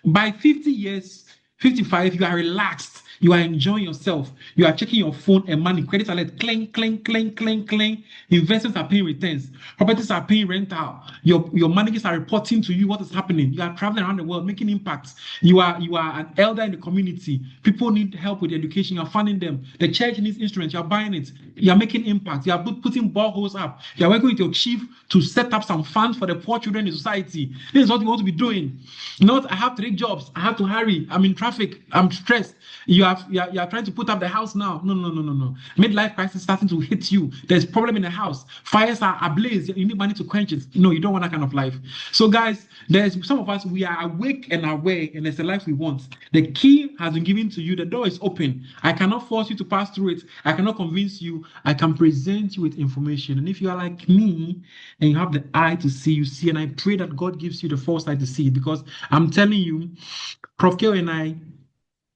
By 50 years, 55, you are relaxed. You are enjoying yourself. You are checking your phone and money. Credit alert, cling. Investments are paying returns. Properties are paying rental. Your managers are reporting to you what is happening. You are traveling around the world, making impacts. You are an elder in the community. People need help with education. You are funding them. The church needs instruments. You are buying it. You are making impact. You are putting boreholes up. You are working with your chief to set up some funds for the poor children in society. This is what you want to be doing. Not, I have 3 jobs. I have to hurry. I'm in traffic. I'm stressed. You are trying to put up the house now. No. Midlife crisis starting to hit you. There's problem in the house. Fires are ablaze. You need money to quench it. No, you don't want that kind of life. So, guys, there's some of us, we are awake and aware, and it's the life we want. The key has been given to you. The door is open. I cannot force you to pass through it. I cannot convince you. I can present you with information. And if you are like me and you have the eye to see, you see, and I pray that God gives you the foresight to see it, because I'm telling you, Prof. KO and I,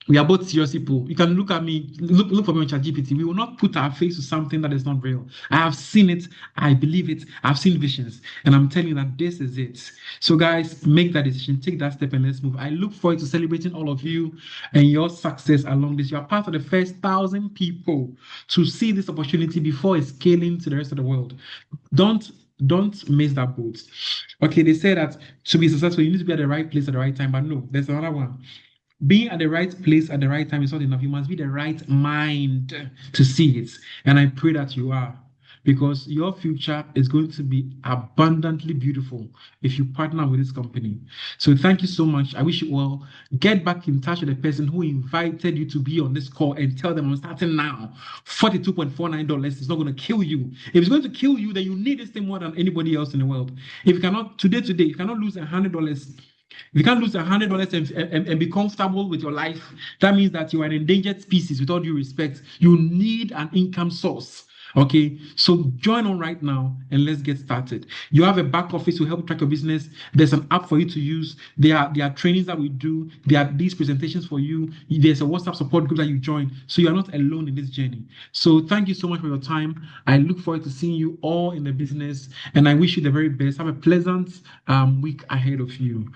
we are both serious people. You can look at me, look for me on ChatGPT. We will not put our face to something that is not real. I have seen it. I believe it. I've seen visions. And I'm telling you that this is it. So, guys, make that decision. Take that step and let's move. I look forward to celebrating all of you and your success along this. You are part of the first 1,000 people to see this opportunity before it's scaling to the rest of the world. Don't miss that boat. Okay, they say that to be successful, you need to be at the right place at the right time. But no, there's another one. Being at the right place at the right time is not enough. You must be the right mind to see it. And I pray that you are, because your future is going to be abundantly beautiful if you partner with this company. So thank you so much. I wish you well. Get back in touch with the person who invited you to be on this call and tell them I'm starting now. $42.49 is not going to kill you. If it's going to kill you, then you need this thing more than anybody else in the world. If you cannot, today, you cannot lose $100. If you can't lose $100 and be comfortable with your life, that means that you are an endangered species. With all due respect, you need an income source. Okay, so join on right now and let's get started. You have a back office to help track your business. There's an app for you to use. There are trainings that we do. There are these presentations for you. There's a WhatsApp support group that you join. So you're not alone in this journey. So thank you so much for your time. I look forward to seeing you all in the business, and I wish you the very best. Have a pleasant week ahead of you.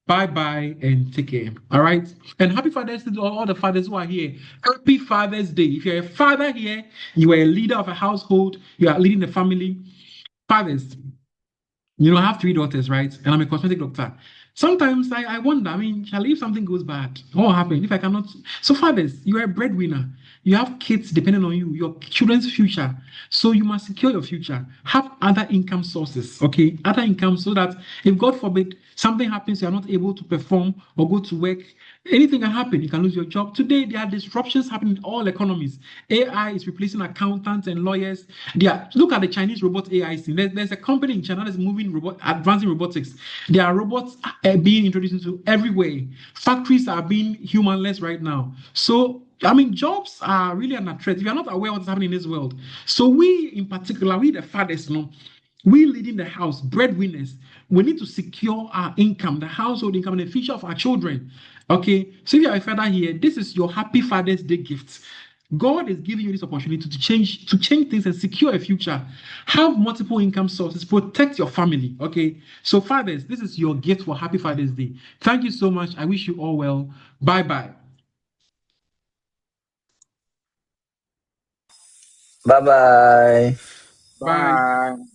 Bye and take care. All right. And happy Father's Day to all the fathers who are here. Happy Father's Day. If you're a father here, you are a leader of a household, you are leading the family. Fathers, I have 3 daughters, right? And I'm a cosmetic doctor. Sometimes I wonder, I mean, shall if something goes bad, what will happen if I cannot? So, fathers, you are a breadwinner. You have kids depending on you, your children's future. So, you must secure your future. Have other income sources, okay? Other income so that if God forbid something happens, you are not able to perform or go to work, anything can happen. You can lose your job. Today, there are disruptions happening in all economies. AI is replacing accountants and lawyers. Look at the Chinese robot AI scene. There's a company in China that's advancing robotics. There are robots being introduced into everywhere. Factories are being humanless right now. So, I mean, jobs are really under threat. If you're not aware of what's happening in this world. So, we in particular, we the fathers, we leading the house, breadwinners, we need to secure our income, the household income, and the future of our children. Okay, so if you are a father here, this is your happy Father's Day gift. God is giving you this opportunity to change things and secure a future. Have multiple income sources, protect your family. Okay, so fathers, this is your gift for Happy Father's Day. Thank you so much. I wish you all well. Bye bye. Bye bye. Bye. Bye.